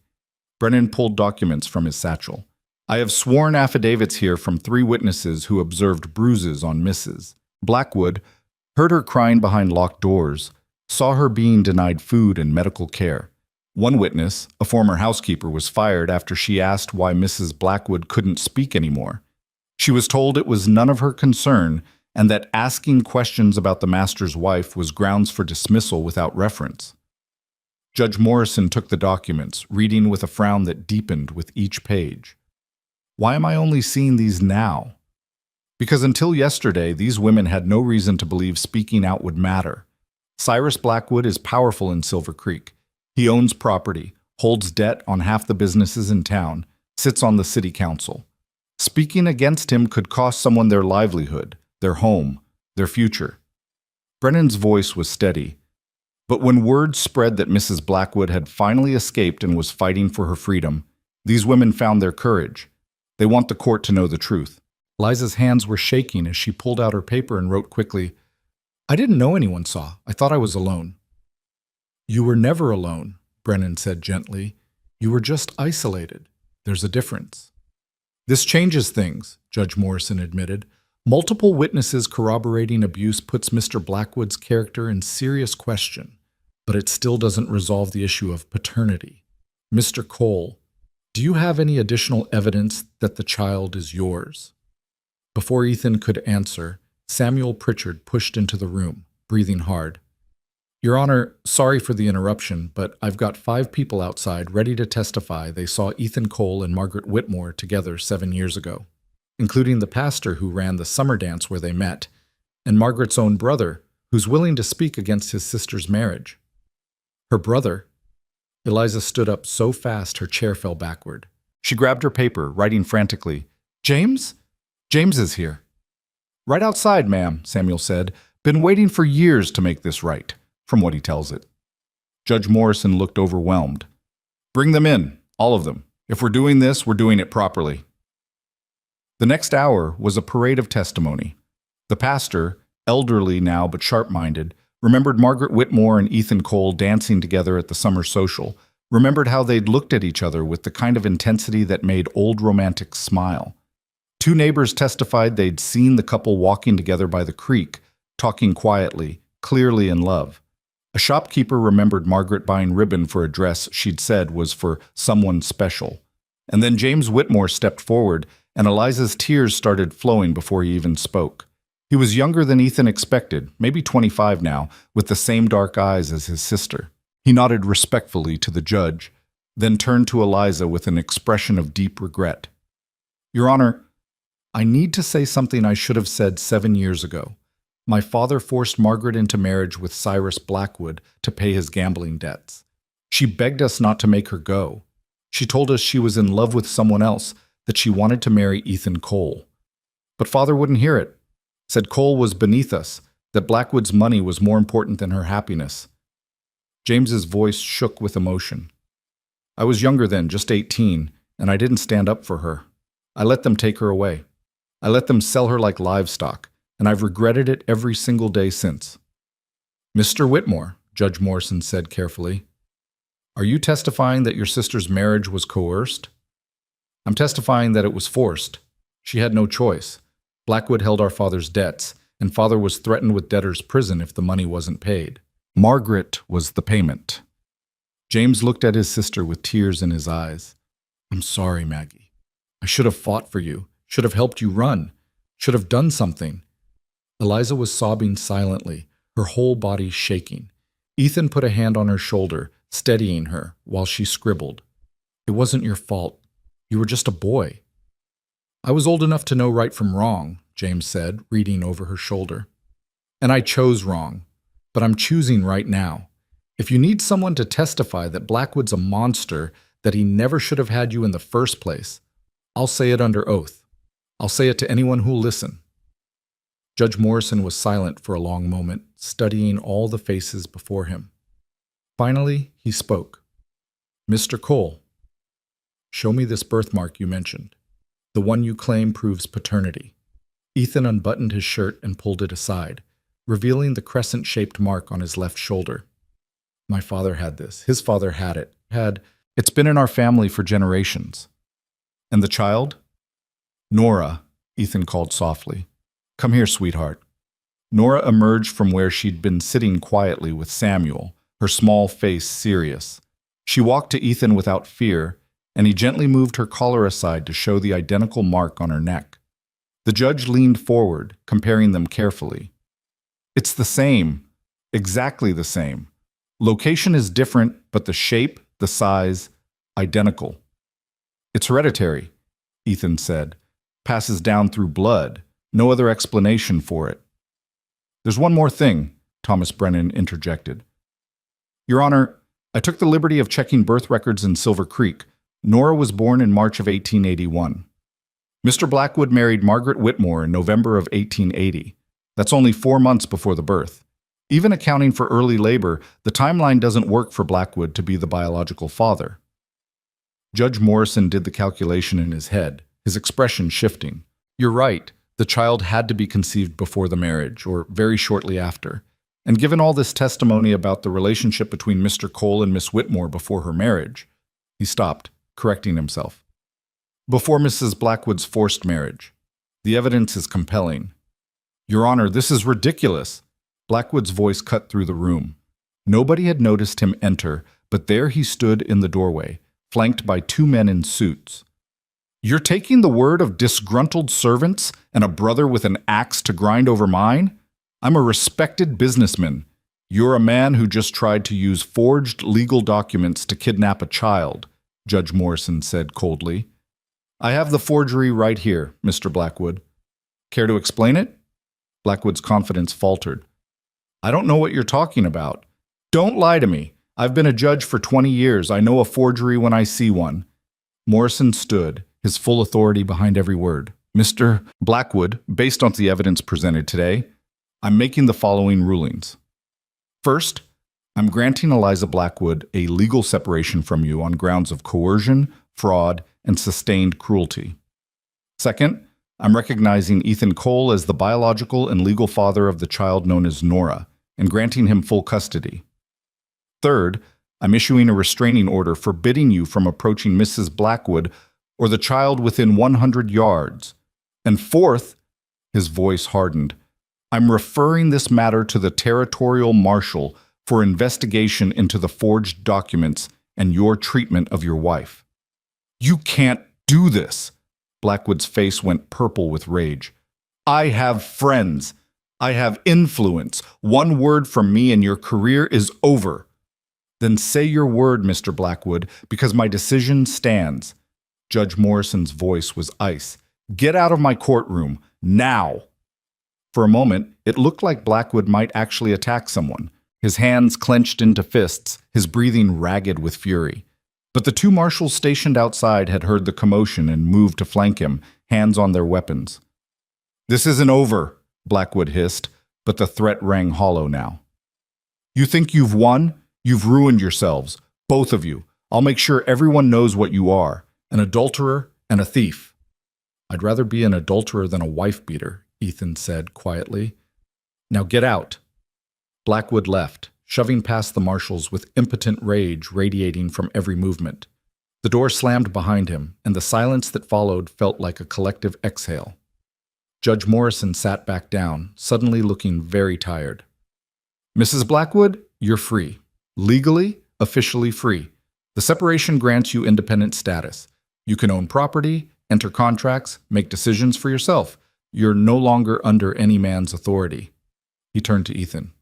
Brennan pulled documents from his satchel. "I have sworn affidavits here from 3 witnesses who observed bruises on Mrs. Blackwood, heard her crying behind locked doors, saw her being denied food and medical care. One witness, a former housekeeper, was fired after she asked why Mrs. Blackwood couldn't speak anymore. She was told it was none of her concern and that asking questions about the master's wife was grounds for dismissal without reference." Judge Morrison took the documents, reading with a frown that deepened with each page. "Why am I only seeing these now?" "Because until yesterday, these women had no reason to believe speaking out would matter. Cyrus Blackwood is powerful in Silver Creek. He owns property, holds debt on half the businesses in town, sits on the city council. Speaking against him could cost someone their livelihood, their home, their future." Brennan's voice was steady. "But when word spread that Mrs. Blackwood had finally escaped and was fighting for her freedom, these women found their courage. They want the court to know the truth." Liza's hands were shaking as she pulled out her paper and wrote quickly, "I didn't know anyone saw. I thought I was alone." "You were never alone," Brennan said gently. "You were just isolated. There's a difference." "This changes things," Judge Morrison admitted. "Multiple witnesses corroborating abuse puts Mr. Blackwood's character in serious question, but it still doesn't resolve the issue of paternity. Mr. Cole, do you have any additional evidence that the child is yours?" Before Ethan could answer, Samuel Pritchard pushed into the room, breathing hard. "Your Honor, sorry for the interruption, but I've got 5 people outside ready to testify they saw Ethan Cole and Margaret Whitmore together 7 years ago, including the pastor who ran the summer dance where they met, and Margaret's own brother, who's willing to speak against his sister's marriage." "Her brother?" Eliza stood up so fast her chair fell backward. She grabbed her paper, writing frantically, "James? James is here." Right outside, ma'am, Samuel said. Been waiting for years to make this right, from what he tells it. Judge Morrison looked overwhelmed. Bring them in, all of them. If we're doing this, we're doing it properly. The next hour was a parade of testimony. The pastor, elderly now but sharp-minded, remembered Margaret Whitmore and Ethan Cole dancing together at the summer social, remembered how they'd looked at each other with the kind of intensity that made old romantics smile. Two neighbors testified they'd seen the couple walking together by the creek, talking quietly, clearly in love. A shopkeeper remembered Margaret buying ribbon for a dress she'd said was for someone special. And then James Whitmore stepped forward, and Eliza's tears started flowing before he even spoke. He was younger than Ethan expected, maybe 25 now, with the same dark eyes as his sister. He nodded respectfully to the judge, then turned to Eliza with an expression of deep regret. Your Honor, I need to say something I should have said 7 years ago. My father forced Margaret into marriage with Cyrus Blackwood to pay his gambling debts. She begged us not to make her go. She told us she was in love with someone else, that she wanted to marry Ethan Cole. But father wouldn't hear it. Said Cole was beneath us, that Blackwood's money was more important than her happiness. James's voice shook with emotion. I was younger then, just 18, and I didn't stand up for her. I let them take her away. I let them sell her like livestock, and I've regretted it every single day since. Mr. Whitmore, Judge Morrison said carefully, are you testifying that your sister's marriage was coerced? I'm testifying that it was forced. She had no choice. Blackwood held our father's debts, and father was threatened with debtor's prison if the money wasn't paid. Margaret was the payment. James looked at his sister with tears in his eyes. I'm sorry, Maggie. I should have fought for you, should have helped you run, should have done something. Eliza was sobbing silently, her whole body shaking. Ethan put a hand on her shoulder, steadying her while she scribbled. It wasn't your fault. You were just a boy. I was old enough to know right from wrong, James said, reading over her shoulder. And I chose wrong, but I'm choosing right now. If you need someone to testify that Blackwood's a monster, that he never should have had you in the first place, I'll say it under oath. I'll say it to anyone who'll listen. Judge Morrison was silent for a long moment, studying all the faces before him. Finally, he spoke. Mr. Cole, show me this birthmark you mentioned. The one you claim proves paternity. Ethan unbuttoned his shirt and pulled it aside, revealing the crescent-shaped mark on his left shoulder. My father had this. His father had it. It's been in our family for generations. And the child? Nora, Ethan called softly. Come here, sweetheart. Nora emerged from where she'd been sitting quietly with Samuel, her small face serious. She walked to Ethan without fear, and he gently moved her collar aside to show the identical mark on her neck. The judge leaned forward, comparing them carefully. It's the same, exactly the same. Location is different, but the shape, the size, identical. It's hereditary, Ethan said. Passes down through blood. No other explanation for it. There's one more thing, Thomas Brennan interjected. Your Honor, I took the liberty of checking birth records in Silver Creek. Nora was born in March of 1881. Mr. Blackwood married Margaret Whitmore in November of 1880. That's only 4 months before the birth. Even accounting for early labor, the timeline doesn't work for Blackwood to be the biological father. Judge Morrison did the calculation in his head, his expression shifting. You're right. The child had to be conceived before the marriage, or very shortly after. And given all this testimony about the relationship between Mr. Cole and Miss Whitmore before her marriage, he stopped, correcting himself. Before Mrs. Blackwood's forced marriage. The evidence is compelling. Your Honor, this is ridiculous. Blackwood's voice cut through the room. Nobody had noticed him enter, but there he stood in the doorway, flanked by 2 men in suits. You're taking the word of disgruntled servants and a brother with an axe to grind over mine? I'm a respected businessman. You're a man who just tried to use forged legal documents to kidnap a child, Judge Morrison said coldly. I have the forgery right here, Mr. Blackwood. Care to explain it? Blackwood's confidence faltered. I don't know what you're talking about. Don't lie to me. I've been a judge for 20 years. I know a forgery when I see one. Morrison stood, his full authority behind every word. Mr. Blackwood, based on the evidence presented today, I'm making the following rulings. First, I'm granting Eliza Blackwood a legal separation from you on grounds of coercion, fraud, and sustained cruelty. Second, I'm recognizing Ethan Cole as the biological and legal father of the child known as Nora and granting him full custody. Third, I'm issuing a restraining order forbidding you from approaching Mrs. Blackwood or the child within 100 yards. And fourth, his voice hardened, I'm referring this matter to the territorial marshal for investigation into the forged documents and your treatment of your wife. You can't do this. Blackwood's face went purple with rage. I have friends. I have influence. One word from me and your career is over. Then say your word, Mr. Blackwood, because my decision stands. Judge Morrison's voice was ice. Get out of my courtroom, now. For a moment, it looked like Blackwood might actually attack someone, his hands clenched into fists, his breathing ragged with fury. But the two marshals stationed outside had heard the commotion and moved to flank him, hands on their weapons. This isn't over, Blackwood hissed, but the threat rang hollow now. You think you've won? You've ruined yourselves, both of you. I'll make sure everyone knows what you are, an adulterer and a thief. I'd rather be an adulterer than a wife-beater, Ethan said quietly. Now get out. Blackwood left, shoving past the marshals with impotent rage radiating from every movement. The door slammed behind him, and the silence that followed felt like a collective exhale. Judge Morrison sat back down, suddenly looking very tired. Mrs. Blackwood, you're free. Legally, officially free. The separation grants you independent status. You can own property, enter contracts, make decisions for yourself. You're no longer under any man's authority. He turned to Ethan.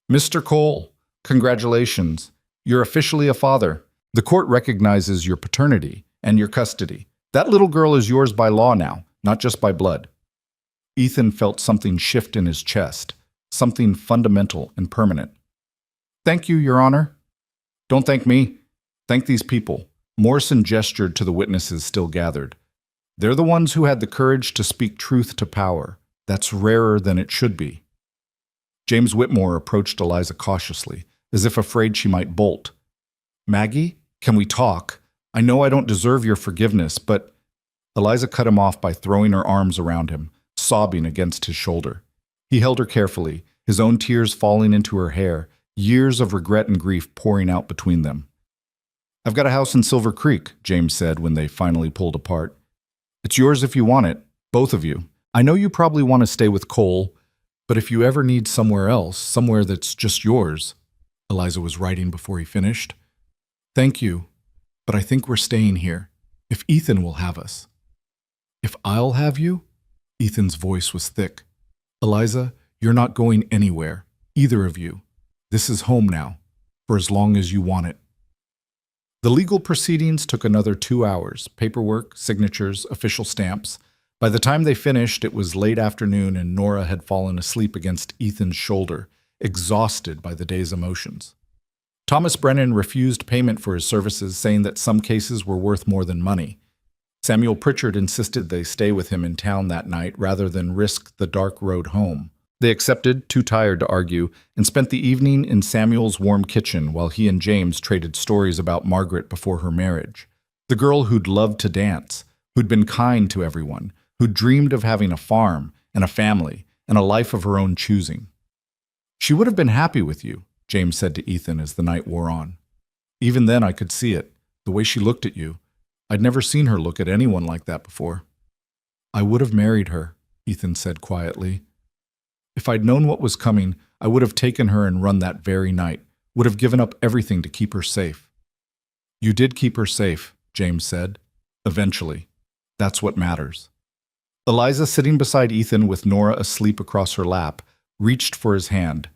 Mr. Cole, congratulations. You're officially a father. The court recognizes your paternity and your custody. That little girl is yours by law now, not just by blood. Ethan felt something shift in his chest, something fundamental and permanent. Thank you, Your Honor. Don't thank me. Thank these people. Morrison gestured to the witnesses still gathered. They're the ones who had the courage to speak truth to power. That's rarer than it should be. James Whitmore approached Eliza cautiously, as if afraid she might bolt. Maggie, can we talk? I know I don't deserve your forgiveness, but... Eliza cut him off by throwing her arms around him, sobbing against his shoulder. He held her carefully, his own tears falling into her hair, years of regret and grief pouring out between them. I've got a house in Silver Creek, James said when they finally pulled apart. It's yours if you want it, both of you. I know you probably want to stay with Cole, but if you ever need somewhere else, somewhere that's just yours, Eliza was writing before he finished. Thank you, but I think we're staying here, if Ethan will have us. If I'll have you? Ethan's voice was thick. Eliza, you're not going anywhere, either of you. This is home now, for as long as you want it. The legal proceedings took another 2 hours, paperwork, signatures, official stamps. By the time they finished, it was late afternoon and Nora had fallen asleep against Ethan's shoulder, exhausted by the day's emotions. Thomas Brennan refused payment for his services, saying that some cases were worth more than money. Samuel Pritchard insisted they stay with him in town that night rather than risk the dark road home. They accepted, too tired to argue, and spent the evening in Samuel's warm kitchen while he and James traded stories about Margaret before her marriage. The girl who'd loved to dance, who'd been kind to everyone, who'd dreamed of having a farm and a family and a life of her own choosing. She would have been happy with you, James said to Ethan as the night wore on. Even then I could see it, the way she looked at you. I'd never seen her look at anyone like that before. I would have married her, Ethan said quietly. If I'd known what was coming, I would have taken her and run that very night, would have given up everything to keep her safe. You did keep her safe, James said. Eventually. That's what matters. Eliza, sitting beside Ethan with Nora asleep across her lap, reached for his hand.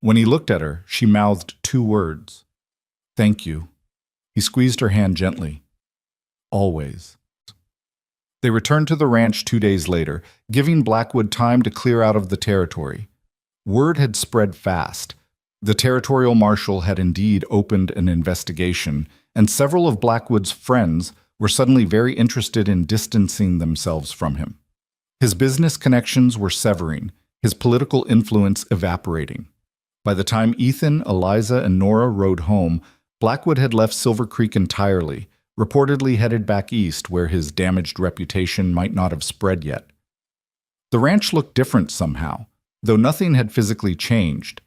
When he looked at her, she mouthed 2 words. Thank you. He squeezed her hand gently. Always. They returned to the ranch 2 days later, giving Blackwood time to clear out of the territory. Word had spread fast. The territorial marshal had indeed opened an investigation, and several of Blackwood's friends were suddenly very interested in distancing themselves from him. His business connections were severing, his political influence evaporating. By the time Ethan, Eliza, and Nora rode home, Blackwood had left Silver Creek entirely, reportedly headed back east where his damaged reputation might not have spread yet. The ranch looked different somehow, though nothing had physically changed.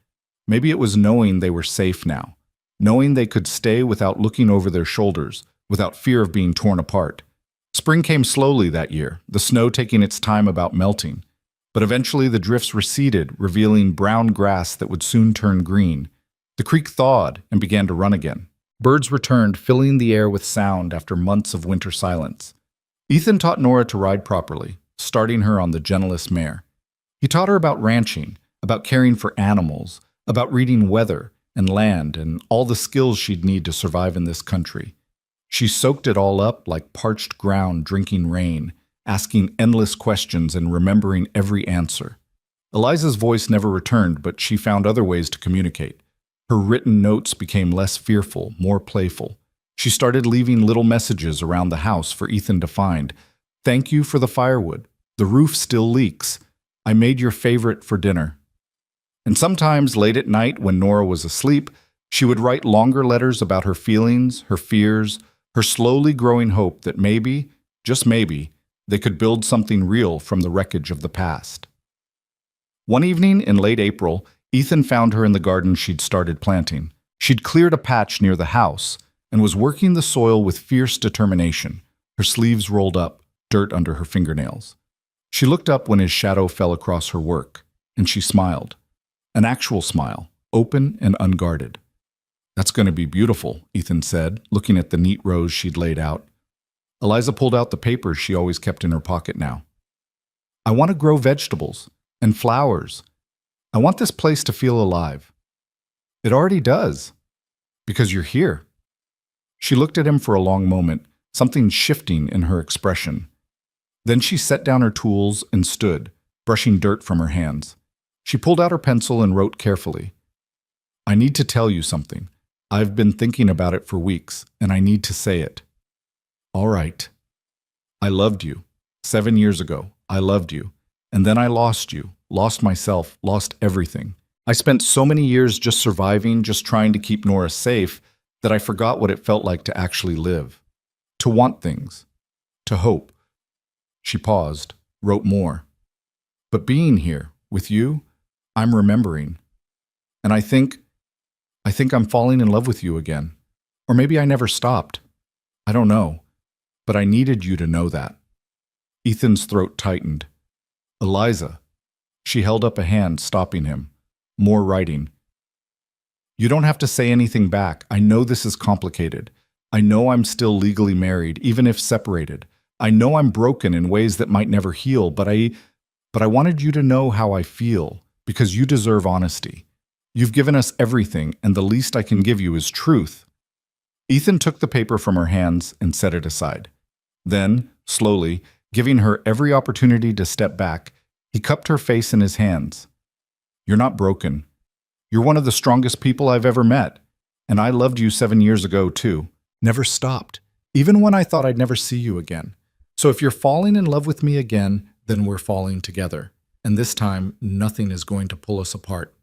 Maybe it was knowing they were safe now, knowing they could stay without looking over their shoulders, without fear of being torn apart. Spring came slowly that year, the snow taking its time about melting. But eventually the drifts receded, revealing brown grass that would soon turn green. The creek thawed and began to run again. Birds returned, filling the air with sound after months of winter silence. Ethan taught Nora to ride properly, starting her on the gentlest mare. He taught her about ranching, about caring for animals, about reading weather and land and all the skills she'd need to survive in this country. She soaked it all up like parched ground drinking rain, asking endless questions and remembering every answer. Eliza's voice never returned, but she found other ways to communicate. Her written notes became less fearful, more playful. She started leaving little messages around the house for Ethan to find. Thank you for the firewood. The roof still leaks. I made your favorite for dinner. And sometimes late at night when Nora was asleep, she would write longer letters about her feelings, her fears, her slowly growing hope that maybe, just maybe, they could build something real from the wreckage of the past. One evening in late April, Ethan found her in the garden she'd started planting. She'd cleared a patch near the house and was working the soil with fierce determination, her sleeves rolled up, dirt under her fingernails. She looked up when his shadow fell across her work, and she smiled. An actual smile, open and unguarded. That's going to be beautiful, Ethan said, looking at the neat rows she'd laid out. Eliza pulled out the papers she always kept in her pocket now. I want to grow vegetables and flowers. I want this place to feel alive. It already does, because you're here. She looked at him for a long moment, something shifting in her expression. Then she set down her tools and stood, brushing dirt from her hands. She pulled out her pencil and wrote carefully. I need to tell you something. I've been thinking about it for weeks, and I need to say it. All right. I loved you. 7 years ago, I loved you. And then I lost you, lost myself, lost everything. I spent so many years just surviving, just trying to keep Nora safe, that I forgot what it felt like to actually live. To want things. To hope. She paused, wrote more. But being here, with you, I'm remembering. And I think I'm falling in love with you again. Or maybe I never stopped. I don't know. But I needed you to know that. Ethan's throat tightened. Eliza. She held up a hand, stopping him. More writing. You don't have to say anything back. I know this is complicated. I know I'm still legally married, even if separated. I know I'm broken in ways that might never heal, but I wanted you to know how I feel, because you deserve honesty. You've given us everything, and the least I can give you is truth. Ethan took the paper from her hands and set it aside. Then, slowly, giving her every opportunity to step back, he cupped her face in his hands. You're not broken. You're one of the strongest people I've ever met. And I loved you 7 years ago, too. Never stopped. Even when I thought I'd never see you again. So if you're falling in love with me again, then we're falling together. And this time, nothing is going to pull us apart.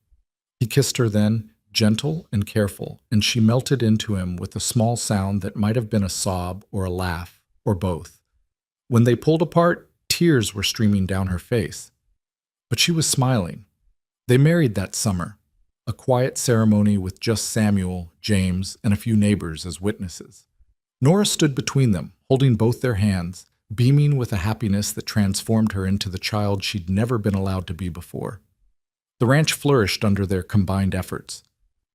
He kissed her then, gentle and careful, and she melted into him with a small sound that might have been a sob or a laugh, or both. When they pulled apart, tears were streaming down her face. But she was smiling. They married that summer, a quiet ceremony with just Samuel, James, and a few neighbors as witnesses. Nora stood between them, holding both their hands, beaming with a happiness that transformed her into the child she'd never been allowed to be before. The ranch flourished under their combined efforts.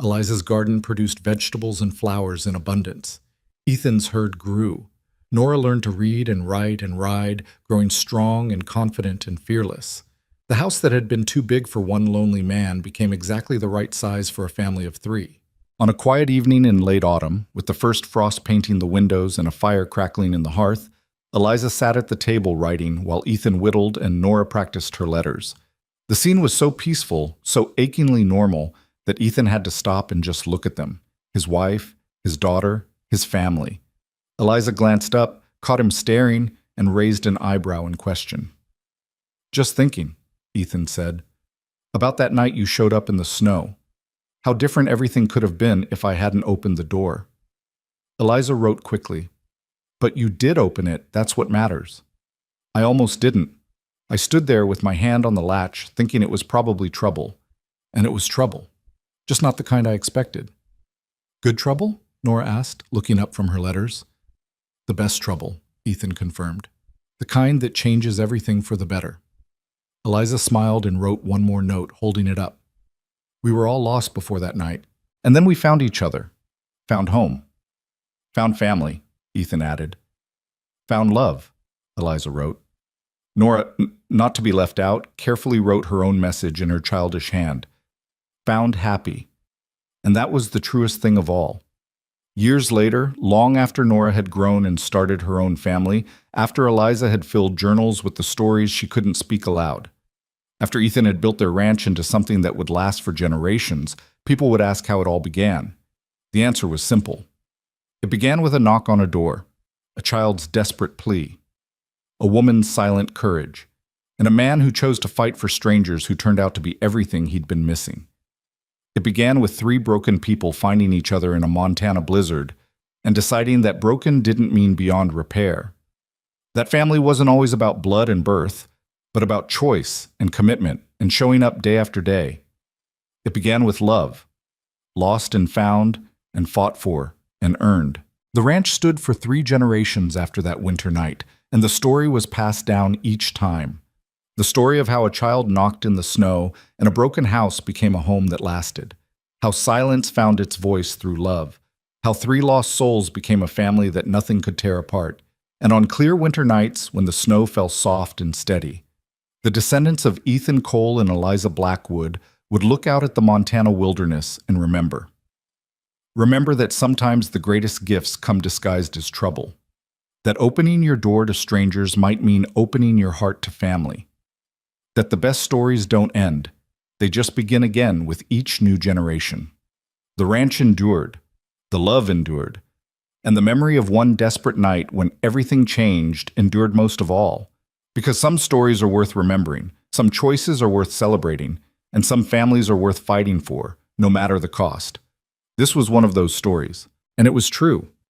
Eliza's garden produced vegetables and flowers in abundance. Ethan's herd grew. Nora learned to read and write and ride, growing strong and confident and fearless. The house that had been too big for one lonely man became exactly the right size for a family of 3. On a quiet evening in late autumn, with the first frost painting the windows and a fire crackling in the hearth, Eliza sat at the table writing while Ethan whittled and Nora practiced her letters. The scene was so peaceful, so achingly normal, that Ethan had to stop and just look at them. His wife, his daughter, his family. Eliza glanced up, caught him staring, and raised an eyebrow in question. Just thinking, Ethan said, about that night you showed up in the snow. How different everything could have been if I hadn't opened the door. Eliza wrote quickly, but you did open it, that's what matters. I almost didn't. I stood there with my hand on the latch, thinking it was probably trouble. And it was trouble. Just not the kind I expected. Good trouble? Nora asked, looking up from her letters. The best trouble, Ethan confirmed. The kind that changes everything for the better. Eliza smiled and wrote one more note, holding it up. We were all lost before that night, and then we found each other. Found home. Found family, Ethan added. Found love, Eliza wrote. Nora, not to be left out, carefully wrote her own message in her childish hand. Found happy. And that was the truest thing of all. Years later, long after Nora had grown and started her own family, after Eliza had filled journals with the stories she couldn't speak aloud, after Ethan had built their ranch into something that would last for generations, people would ask how it all began. The answer was simple. It began with a knock on a door, a child's desperate plea, a woman's silent courage, and a man who chose to fight for strangers who turned out to be everything he'd been missing. It began with 3 broken people finding each other in a Montana blizzard and deciding that broken didn't mean beyond repair. That family wasn't always about blood and birth, but about choice and commitment and showing up day after day. It began with love, lost and found and fought for and earned. The ranch stood for 3 generations after that winter night, and the story was passed down each time. The story of how a child knocked in the snow and a broken house became a home that lasted. How silence found its voice through love. How 3 lost souls became a family that nothing could tear apart. And on clear winter nights, when the snow fell soft and steady, the descendants of Ethan Cole and Eliza Blackwood would look out at the Montana wilderness and remember. Remember that sometimes the greatest gifts come disguised as trouble. That opening your door to strangers might mean opening your heart to family. That the best stories don't end. They just begin again with each new generation. The ranch endured. The love endured. And the memory of one desperate night when everything changed endured most of all. Because some stories are worth remembering, some choices are worth celebrating, and some families are worth fighting for, no matter the cost. This was one of those stories, and it was true.